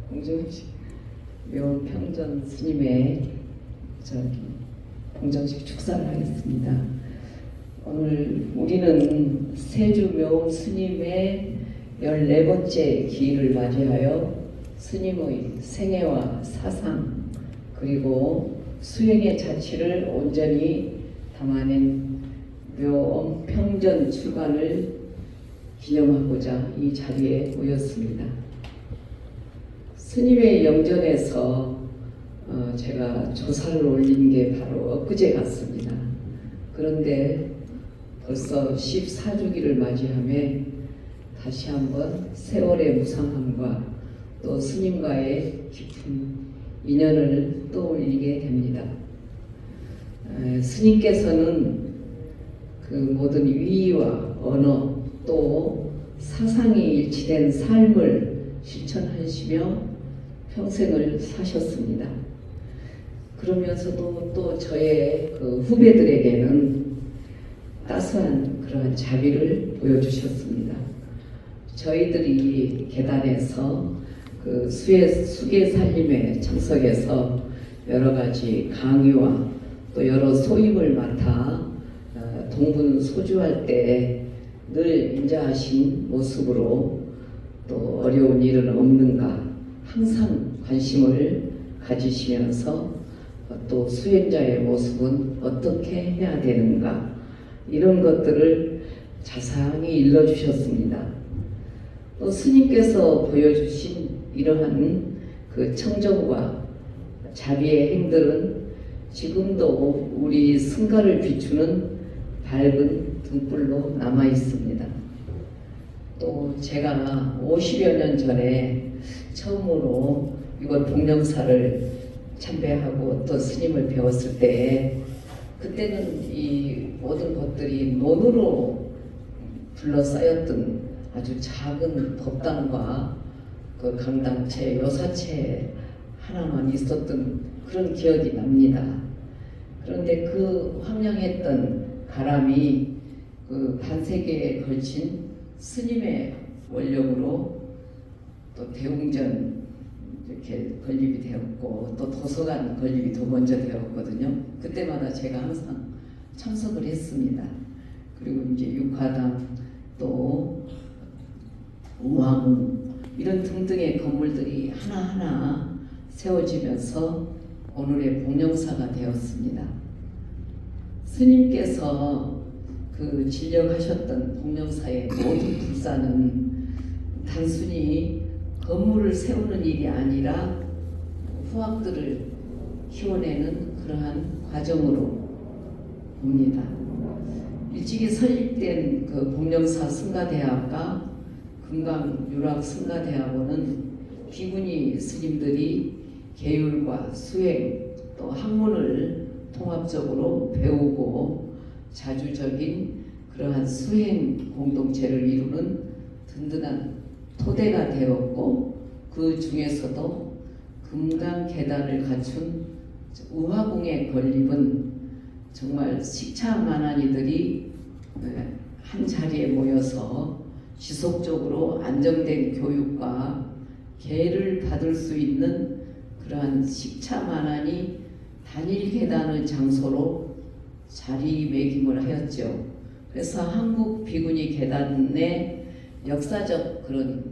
공정식 묘평전 스님의 공정식 축사를 하겠습니다. 오늘 우리는 세주 묘 스님의 14번째 기일을 맞이하여 스님의 생애와 사상 그리고 수행의 자취를 온전히 담아낸 묘엄 평전 출간을 기념하고자 이 자리에 모였습니다. 스님의 영전에서 제가 조사를 올린 게 바로 엊그제 같습니다. 그런데 벌써 14주기를 맞이하며 다시 한번 세월의 무상함과 또 스님과의 깊은 인연을 떠올리게 됩니다. 스님께서는 그 모든 위와 언어 또 사상이 일치된 삶을 실천하시며 평생을 사셨습니다. 그러면서도 또 저의 그 후배들에게는 따스한 그러한 자비를 보여주셨습니다. 저희들이 계단에서 그 수계 살림에 참석해서 여러 가지 강의와 또 여러 소임을 맡아 동분소주할 때 늘 인자하신 모습으로 또 어려운 일은 없는가 항상 관심을 가지시면서 또 수행자의 모습은 어떻게 해야 되는가 이런 것들을 자세히 일러주셨습니다. 또 스님께서 보여주신 이러한 그 청정과 자비의 행들은 지금도 우리 승가를 비추는 밝은 등불로 남아 있습니다. 또 제가 50여 년 전에 처음으로 이곳 복령사를 참배하고 또 스님을 배웠을 때 그때는 이 모든 것들이 논으로 둘러싸였던 아주 작은 법당과 그 강당체, 요사체 하나만 있었던 그런 기억이 납니다. 그런데 그 황량했던 바람이 그 반세기에 걸친 스님의 원력으로 또 대웅전 이렇게 건립이 되었고 또 도서관 건립이 더 먼저 되었거든요. 그때마다 제가 항상 참석을 했습니다. 그리고 이제 육화당 또 우왕 이런 등등의 건물들이 하나하나 세워지면서 오늘의 복령사가 되었습니다. 스님께서 그 진령하셨던 복령사의 모든 불사는 단순히 건물을 세우는 일이 아니라 후학들을 키워내는 그러한 과정으로 봅니다. 일찍이 설립된 그 복령사 승가대학과 금강유락승가대학원은 비구니 스님들이 계율과 수행 또 학문을 통합적으로 배우고 자주적인 그러한 수행 공동체를 이루는 든든한 토대가 되었고 그 중에서도 금강계단을 갖춘 우화궁의 건립은 정말 식차만한이들이 한 자리에 모여서 지속적으로 안정된 교육과 계를 받을 수 있는 그러한 식차만한이 단일 계단의 장소로 자리매김을 하였죠. 그래서 한국 비구니 계단의 역사적 그런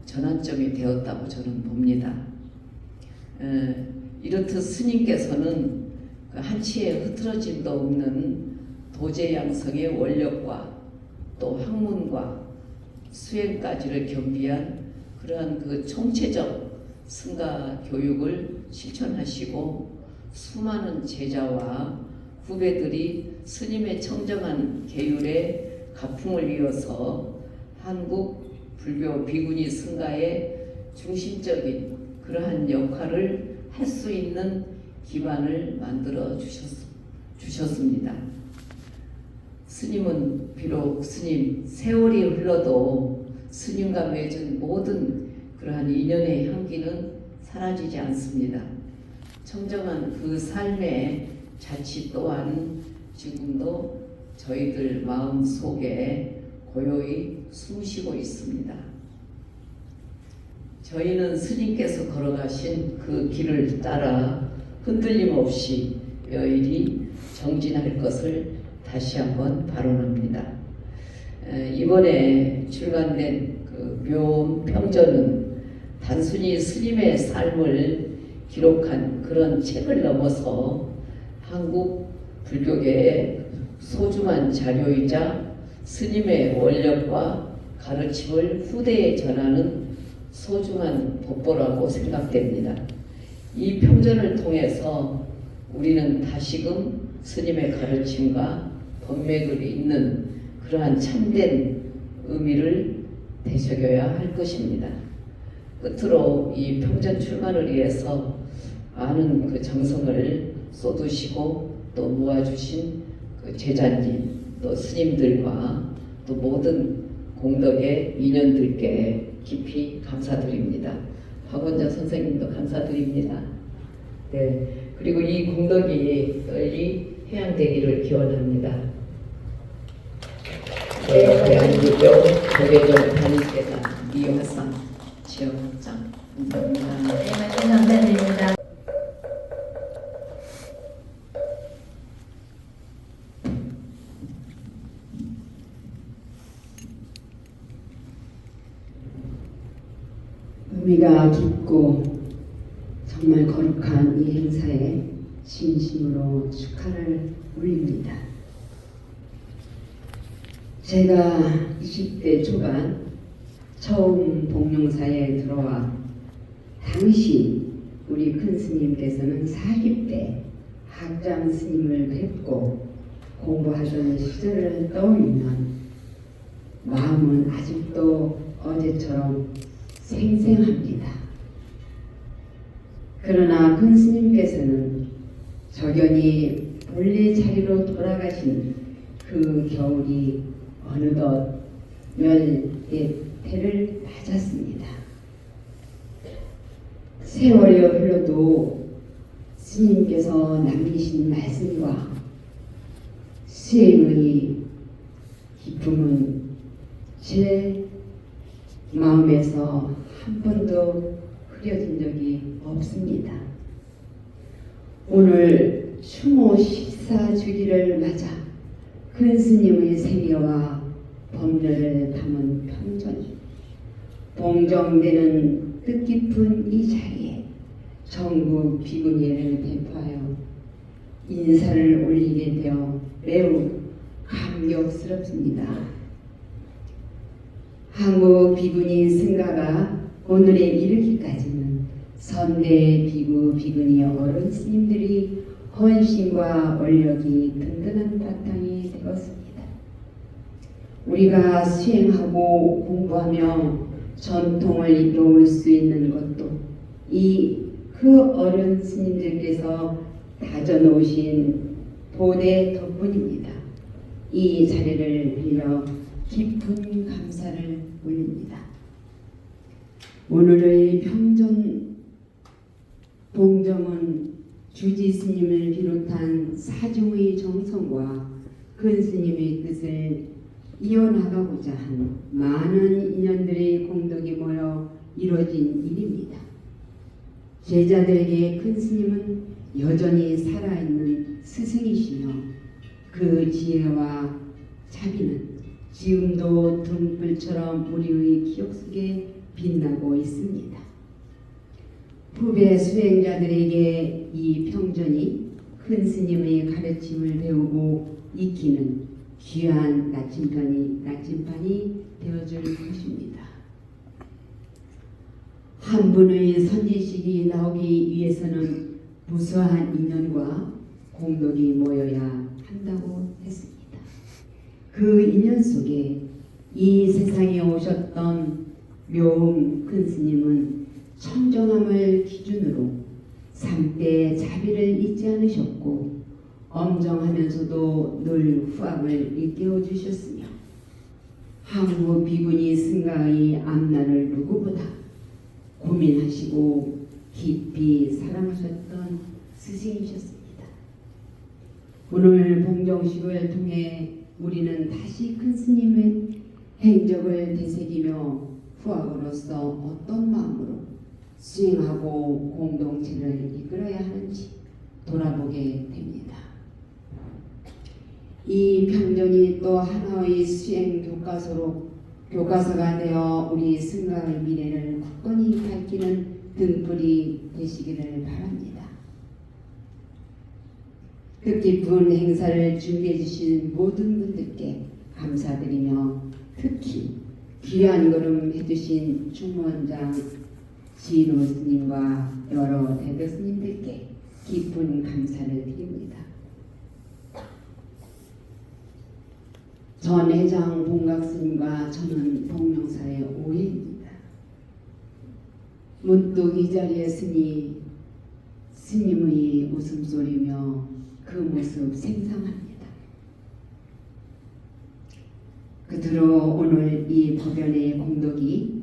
전환점이 되었다고 저는 봅니다. 이렇듯 스님께서는 그 한치의 흐트러짐도 없는 도제양성의 원력과 또 학문과 수행까지를 겸비한 그러한 그 총체적 승가 교육을 실천하시고 수많은 제자와 후배들이 스님의 청정한 계율에 가풍을 이어서 한국 불교 비구니 승가의 중심적인 그러한 역할을 할 수 있는 기반을 만들어 주셨습니다. 스님은 비록 스님 세월이 흘러도 스님과 맺은 모든 그러한 인연의 향기는 사라지지 않습니다. 청정한 그 삶의 자취 또한 지금도 저희들 마음 속에 고요히 숨쉬고 있습니다. 저희는 스님께서 걸어가신 그 길을 따라 흔들림 없이 여일이 정진할 것을 다시 한번 발언합니다. 이번에 출간된 그 묘음 평전은 단순히 스님의 삶을 기록한 그런 책을 넘어서 한국 불교계의 소중한 자료이자 스님의 원력과 가르침을 후대에 전하는 소중한 법보라고 생각됩니다. 이 평전을 통해서 우리는 다시금 스님의 가르침과 법맥을 잇는 그러한 참된 의미를 되새겨야 할 것입니다. 끝으로 이 평전 출간을 위해서 많은 그 정성을 쏟으시고 또 모아주신 그 제자님 또 스님들과 또 모든 공덕의 인연들께 깊이 감사드립니다. 박원자 선생님도 감사드립니다. 네, 그리고 이 공덕이 널리 해양되기를 기원합니다. 네, 대한민국 도계종 단일계단 이화상 지역장 감사합니다. 네, 말씀 감사드립니다. 의미가 깊고 정말 거룩한 이 행사에 진심으로 축하를 올립니다. 제가 20대 초반 처음 복령사에 들어와 당시 우리 큰 스님께서는 40대 학장 스님을 뵙고 공부하던 시절을 떠올리면 마음은 아직도 어제처럼 생생합니다. 그러나 큰 스님께서는 저견이 본래 자리로 돌아가신 그 겨울이 어느덧 멸의 태를 맞았습니다. 세월이 흘러도 스님께서 남기신 말씀과 수행의 기쁨은 제 마음에서 한 번도 흐려진 적이 없습니다. 오늘 추모 14주기를 맞아 큰 스님의 생애와 법례를 담은 평전이 봉정되는 뜻깊은 이 자리에 전국 비구니를 대표하여 인사를 올리게 되어 매우 감격스럽습니다. 한국 비구니 승가가 오늘에 이르기까지는 선대 비구 비구니 어른 스님들이 헌신과 원력이 든든한 바탕이 되었습니다. 우리가 수행하고 공부하며 전통을 이끌어올 수 있는 것도 그 어른 스님들께서 다져놓으신 보대 덕분입니다. 이 자리를 빌려 깊은 감사를 올립니다. 오늘의 평전 봉정은 주지 스님을 비롯한 사중의 정성과 큰 스님의 뜻을 이어나가고자 한 많은 인연들의 공덕이 모여 이루어진 일입니다. 제자들에게 큰 스님은 여전히 살아있는 스승이시며 그 지혜와 자비는 지금도 등불처럼 우리의 기억 속에 빛나고 있습니다. 후배 수행자들에게 이 평전이 큰 스님의 가르침을 배우고 익히는 귀한 나침반이 되어줄 것입니다. 한 분의 선지식이 나오기 위해서는 무수한 인연과 공덕이 모여야 한다고 했습니다. 그 인연 속에 이 세상에 오셨던 묘음 큰 스님은 청정함을 기준으로 삶때 자비를 잊지 않으셨고 엄정하면서도 늘 후함을 일깨워 주셨으며 한국 비구니 승가의 앞날을 누구보다 고민하시고 깊이 사랑하셨던 스승이셨습니다. 오늘 봉정식을 통해 우리는 다시 큰 스님의 행적을 되새기며 후학으로서 어떤 마음으로 수행하고 공동체를 이끌어야 하는지 돌아보게 됩니다. 이 평전이 또 하나의 수행 교과서가 되어 우리 승가의 미래를 굳건히 밝히는 등불이 되시기를 바랍니다. 뜻깊은 행사를 준비해 주신 모든 분들께 감사드리며 특히 귀한 걸음 해주신 충무원장 지인호 스님과 여러 대대 스님들께 깊은 감사를 드립니다. 전 회장 봉각 스님과 저는 복령사의 오해입니다. 문득 이 자리에 서니 스님의 웃음소리며 그 모습 생생합니다. 그대로 오늘 이 법연의 공덕이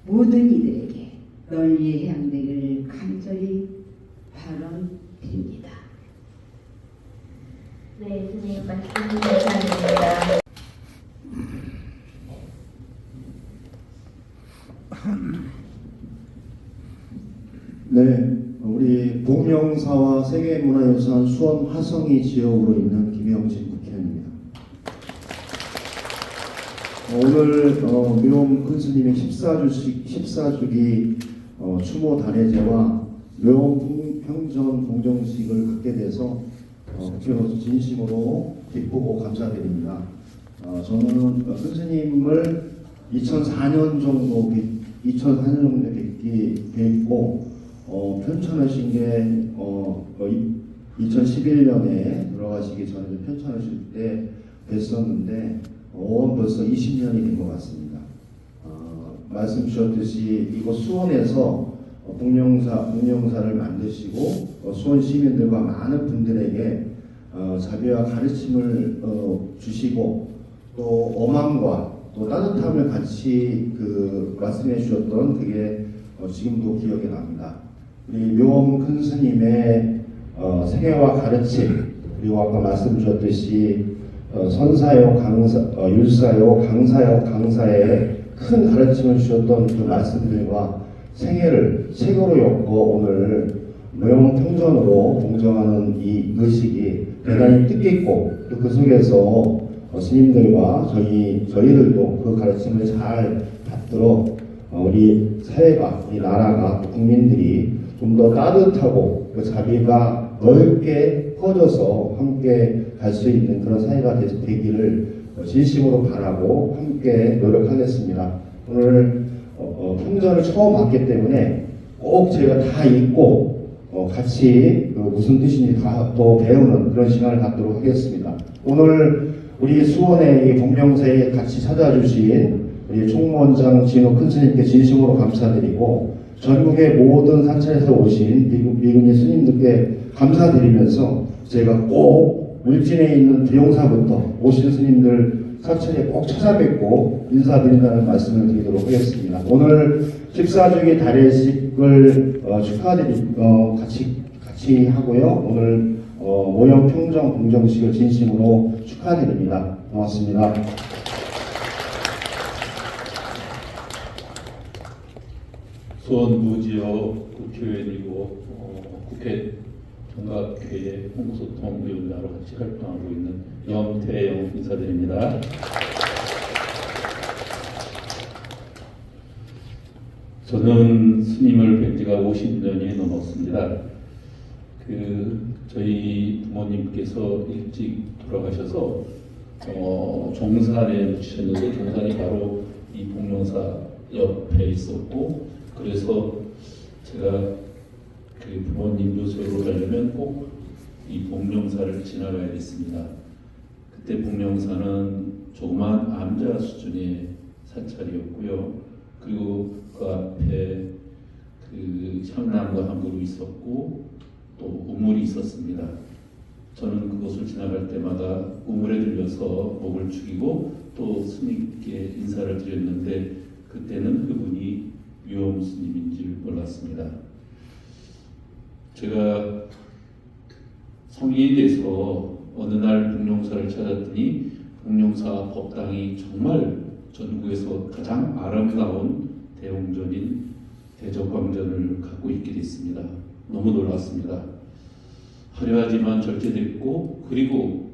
모든 이들에게 널리 해양되기를 간절히 발언드립니다. 네, 스님 말씀 감사합니다. 네, 우리 복명사와 세계문화유산 수원 화성이 지역으로 있는 김영진 국회의원입니다. 오늘 묘엄 큰 스님의 14주기 추모 단해제와 묘엄 평전 공정식을 갖게 돼서 국회로서 진심으로 기쁘고 감사드립니다. 저는 큰 스님을 2004년 정도 뵙고 편찮으신 게 2011년에 돌아가시기 전에 편찮으실 때 뵀었는데 벌써 20년이 된 것 같습니다. 말씀 주셨듯이 이곳 수원에서 복령사를 만드시고 수원 시민들과 많은 분들에게 자비와 가르침을 주시고 또 어망과 또 따뜻함을 같이 말씀해 주셨던 그게 지금도 기억이 납니다. 우리 묘엄 큰 스님의 생애와 가르침, 그리고 아까 말씀 주셨듯이 선사요, 율사요, 강사의 큰 가르침을 주셨던 그 말씀들과 생애를 책으로 엮어 오늘 묘엄 평전으로 공정하는 이 의식이 대단히 뜻깊고 또 그 속에서 스님들과 저희들도 그 가르침을 잘 받들어 우리 사회가, 우리 나라가, 국민들이 좀 더 따뜻하고 그 자비가 넓게 퍼져서 함께 갈 수 있는 그런 사회가 되기를 진심으로 바라고 함께 노력하겠습니다. 오늘 평전을 처음 봤기 때문에 꼭 제가 다 읽고 같이 무슨 뜻인지 다 더 배우는 그런 시간을 갖도록 하겠습니다. 오늘 우리 수원의 이 복령사에 같이 찾아주신 우리 총무원장 진호 큰 스님께 진심으로 감사드리고 전국의 모든 사찰에서 오신 비구니 스님들께 감사드리면서 제가 꼭 울진에 있는 부용사부터 오신 스님들 사찰에 꼭 찾아뵙고 인사드린다는 말씀을 드리도록 하겠습니다. 오늘 14주기 달예식을 같이 하고요. 오늘 모형 평정 공정식을 진심으로 축하드립니다. 고맙습니다. 수원 무지역 국회의원이고 국회 종각회의 홍보소통위원장으로 같이 활동하고 있는 염태영 인사드립니다. 저는 스님을 뵌 지가 50년이 넘었습니다. 저희 부모님께서 일찍 돌아가셔서 종산에 묻히셨는데 종산이 바로 이 복령사 옆에 있었고, 그래서 제가 부모님 묘소로 가려면 꼭 이 복령사를 지나가야 됐습니다. 그때 복령사는 조그만 암자 수준의 사찰이었고요. 그리고 그 앞에 향남과 함구로 있었고 또 우물이 있었습니다. 저는 그곳을 지나갈 때마다 우물에 들려서 목을 축이고 또 스님께 인사를 드렸는데 그때는 그분이 묘엄 스님인 줄 몰랐습니다. 제가 성인이 돼서 어느 날 복령사를 찾았더니 복령사 법당이 정말 전국에서 가장 아름다운 대웅전인 대적광전을 갖고 있게 됐습니다. 너무 놀랐습니다. 화려하지만 절제됐고, 그리고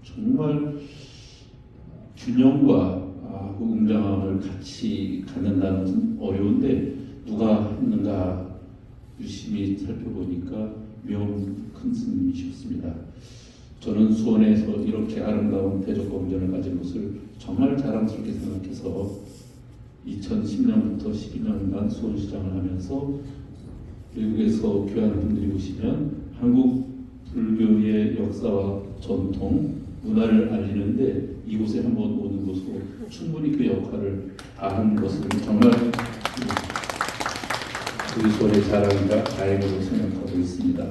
정말 균형과 그 웅장함을 같이 갖는다는 것은 어려운데 누가 했는가 유심히 살펴보니까 묘엄 큰 스님이셨습니다. 저는 수원에서 이렇게 아름다운 대적광전을 가진 것을 정말 자랑스럽게 생각해서 2010년부터 12년간 수원시장을 하면서 외국에서 귀한 분들이 오시면 한국 불교의 역사와 전통, 문화를 알리는데 이곳에 한번 오는 것으로 충분히 그 역할을 다한 것은 정말 우리 수원의 자랑과 다행으로 생각하고 있습니다.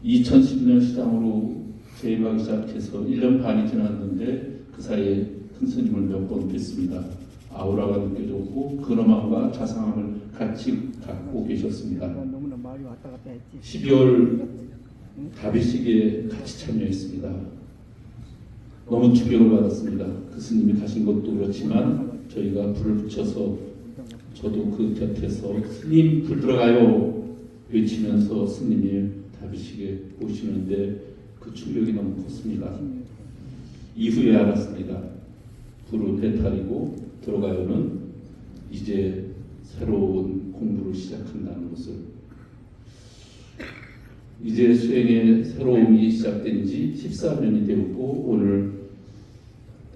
2010년 시장으로 재임하기 시작해서 1년 반이 지났는데 그 사이에 큰 스님을 몇 번 뵀습니다. 아우라가 느껴졌고 근엄함과 자상함을 같이 갖고 계셨습니다. 12월 다비식에 같이 참여했습니다. 너무 충격을 받았습니다. 그 스님이 가신 것도 그렇지만 저희가 불을 붙여서 저도 그 곁에서 스님 불 들어가요 외치면서 스님이 다비식에 오시는데 그 충격이 너무 컸습니다. 이후에 알았습니다. 불을 배탈이고 들어가요는 이제 새로운 공부를 시작한다는 것을. 이제 수행의 새로움이 시작된 지 14년이 되었고 오늘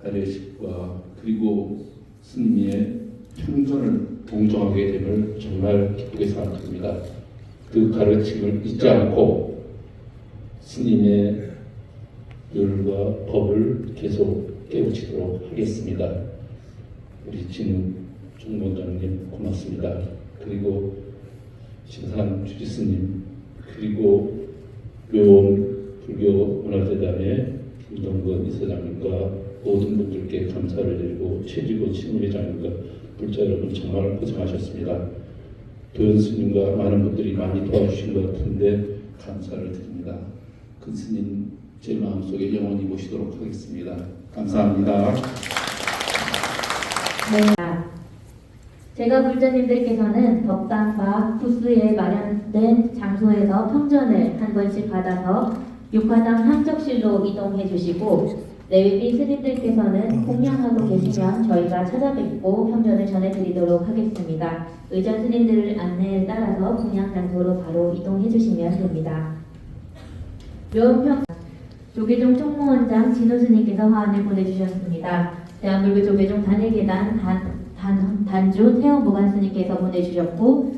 달의식과 그리고 스님의 평전을 봉정하게 됨을 정말 기쁘게 생각합니다. 그 가르침을 잊지 않고 스님의 율과 법을 계속 깨우치도록 하겠습니다. 우리 진우 총무원장님 고맙습니다. 그리고 신산 주지스님 그리고 묘원 불교문화재단의 김동건 이사장님과 모든 분들께 감사를 드리고 최지곤 신회장님과 불자 여러분 정말 고생하셨습니다. 도현 스님과 많은 분들이 많이 도와주신 것 같은데 감사를 드립니다. 큰 스님 제 마음속에 영원히 모시도록 하겠습니다. 감사합니다. 네. 제가 불자님들께서는 법당 밖 부스에 마련된 장소에서 평전을 한 번씩 받아서 육화당 향적실로 이동해 주시고 내외빈 스님들께서는 공양하고 계시면 저희가 찾아뵙고 평전을 전해드리도록 하겠습니다. 의전 스님들 안내에 따라서 공양 장소로 바로 이동해 주시면 됩니다. 묘원평 조계종 총무원장 진호 스님께서 화환을 보내주셨습니다. 대한불교 조계종 단일계단 단주 태영보관 스님께서 보내주셨고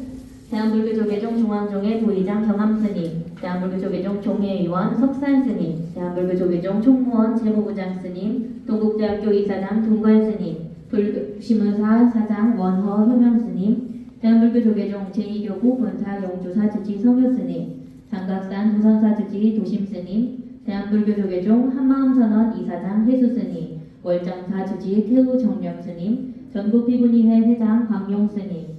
대한불교 조계종 중앙종회 부의장 경암 스님, 대한불교 조계종 종회의원 석산 스님, 대한불교 조계종 총무원 재무부장 스님, 동국대학교 이사장 동관 스님, 불교시문사 사장 원허 효명 스님, 대한불교 조계종 제2교구 본사 영주사 주지 성효 스님, 장각산 부선사 주지 도심 스님, 대한불교 조계종 한마음선언 이사장 해수 스님, 월장사 주지 태우 정령 스님, 전국비구니회 회장 광용 스님,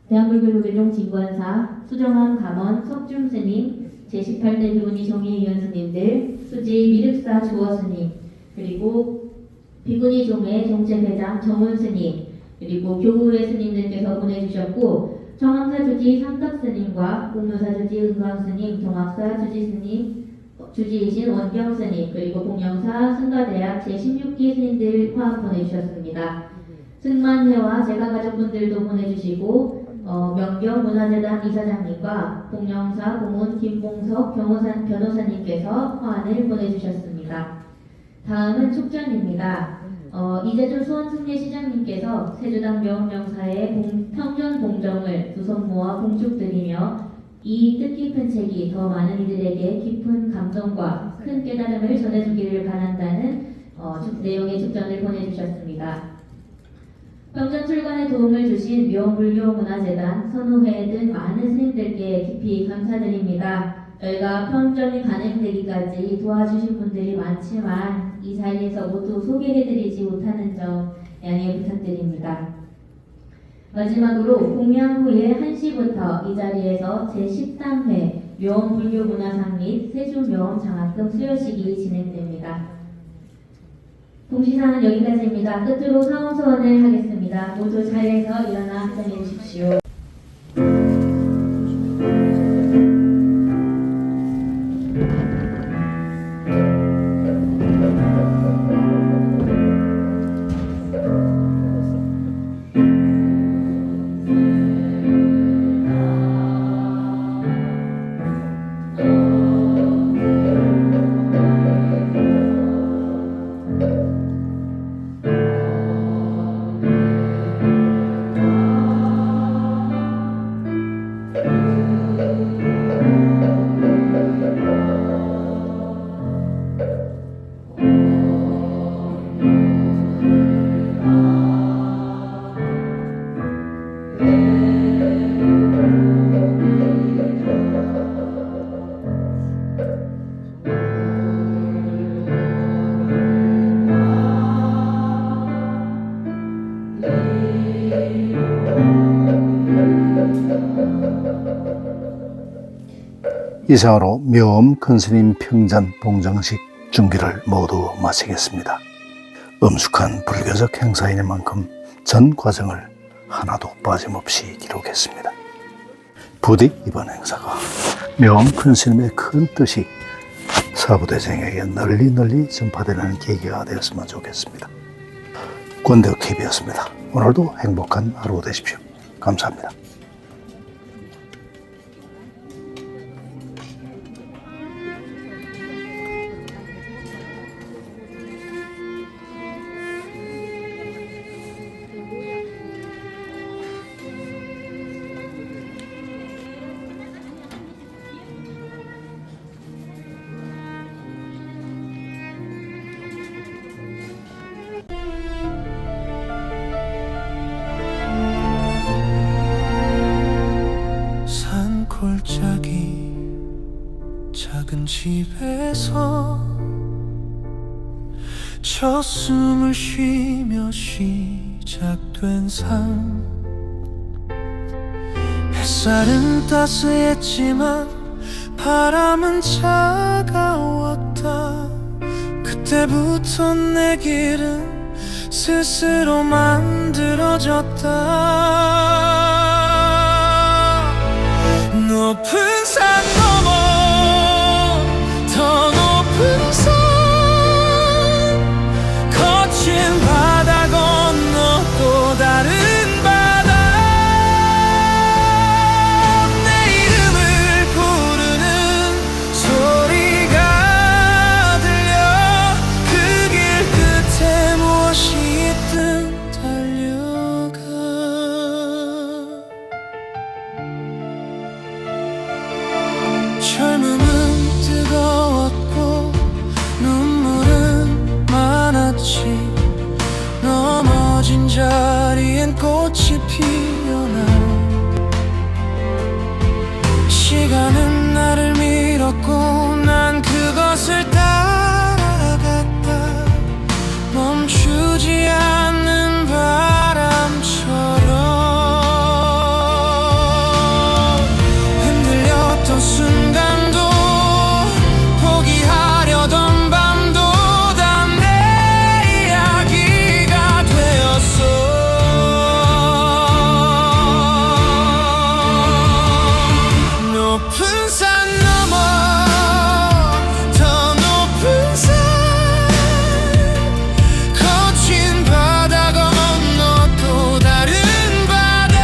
대한불교 조계종 진권사 수정함 감원 석중 스님, 제18대 비구니 정의위원 스님들, 수지 미륵사 주어 스님, 그리고 비구니 종회 정책회장 정훈 스님, 그리고 교구회 스님들께서 보내주셨고 청암사 주지 삼덕 스님과 공로사 주지 은광 스님, 정학사 주지 스님, 주지이신 원경 스님, 그리고 공영사 승가대학 제16기 스님들 화합 보내주셨습니다. 승만회와 제가 가족분들도 보내주시고 명경문화재단 이사장님과 공영사 고문 김봉석 변호사님께서 화환을 보내주셨습니다. 다음은 축전입니다. 이재준 수원승례시장님께서 세주당 명명사의 평전 봉정을 두 손 모아 봉축드리며 이 뜻깊은 책이 더 많은 이들에게 깊은 감동과 큰 깨달음을 전해주기를 바란다는 내용의 축전을 보내주셨습니다. 평전 출간에 도움을 주신 묘불교문화재단, 선우회 등 많은 스님들께 깊이 감사드립니다. 저희가 평전이 간행되기까지 도와주신 분들이 많지만 이 자리에서 모두 소개해드리지 못하는 점 양해 부탁드립니다. 마지막으로 공양 후에 1시부터 이 자리에서 제13회 묘원불교문화상 및 세주묘원 장학금 수여식이 진행됩니다. 공지사항은 여기까지입니다. 끝으로 사원서원을 하겠습니다. 모두 자리에서 일어나 합장해 주십시오. 이상으로 묘엄 큰스님 평전 봉정식 중기를 모두 마치겠습니다. 엄숙한 불교적 행사이니만큼 전 과정을 하나도 빠짐없이 기록했습니다. 부디 이번 행사가 묘엄 큰스님의 큰 뜻이 사부대생에게 널리 전파되는 계기가 되었으면 좋겠습니다. 권대욱 TV였습니다. 오늘도 행복한 하루 되십시오. 감사합니다. 산골짜기 작은 집에서 첫 숨을 쉬며 시작된 삶. 햇살은 따스했지만 바람은 차가웠다. 그때부터 내 길은 스스로 만들어졌다. 높은 산 넘어 더 높은 산, 거친 바다 건너 또 다른 바다. 내 이름을 부르는 소리가 들려. 그 길 끝에 무엇이 있든 달려가. 젊음은 뜨거웠고 눈물은 많았지. 넘어진 자리엔 꽃이 피어나. 시간은 나를 밀었고 난 그것을 따라갔다. 멈추지 않는 바람처럼. 흔들렸던 순간도 포기하려던 밤도 다 내 이야기가 되었어. 높은 산 넘어 더 높은 산, 거친 바다 건너 또 다른 바다.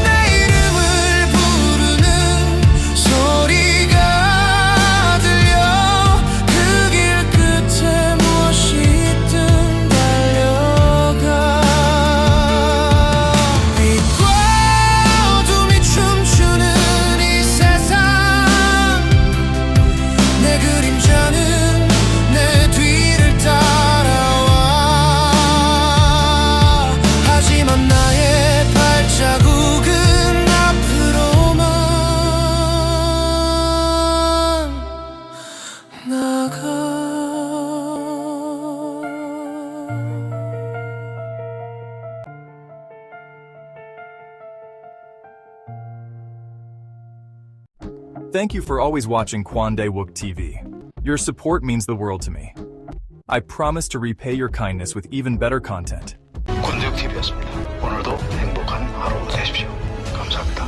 내 이름을 부르는 소리가 들려. 그 길 끝에 무엇이 있든 달려가. 빛과 어둠이 춤추는 이 세상, 내 그림자는 내 뒤를 따라와. 하지만 나의 발자국은 앞으로만 나가. Thank you for always watching Kwande Wook TV. Your support means the world to me. I promise to repay your kindness with even better content. 권대욱 TV였습니다. 오늘도 행복한 하루 되십시오. 감사합니다.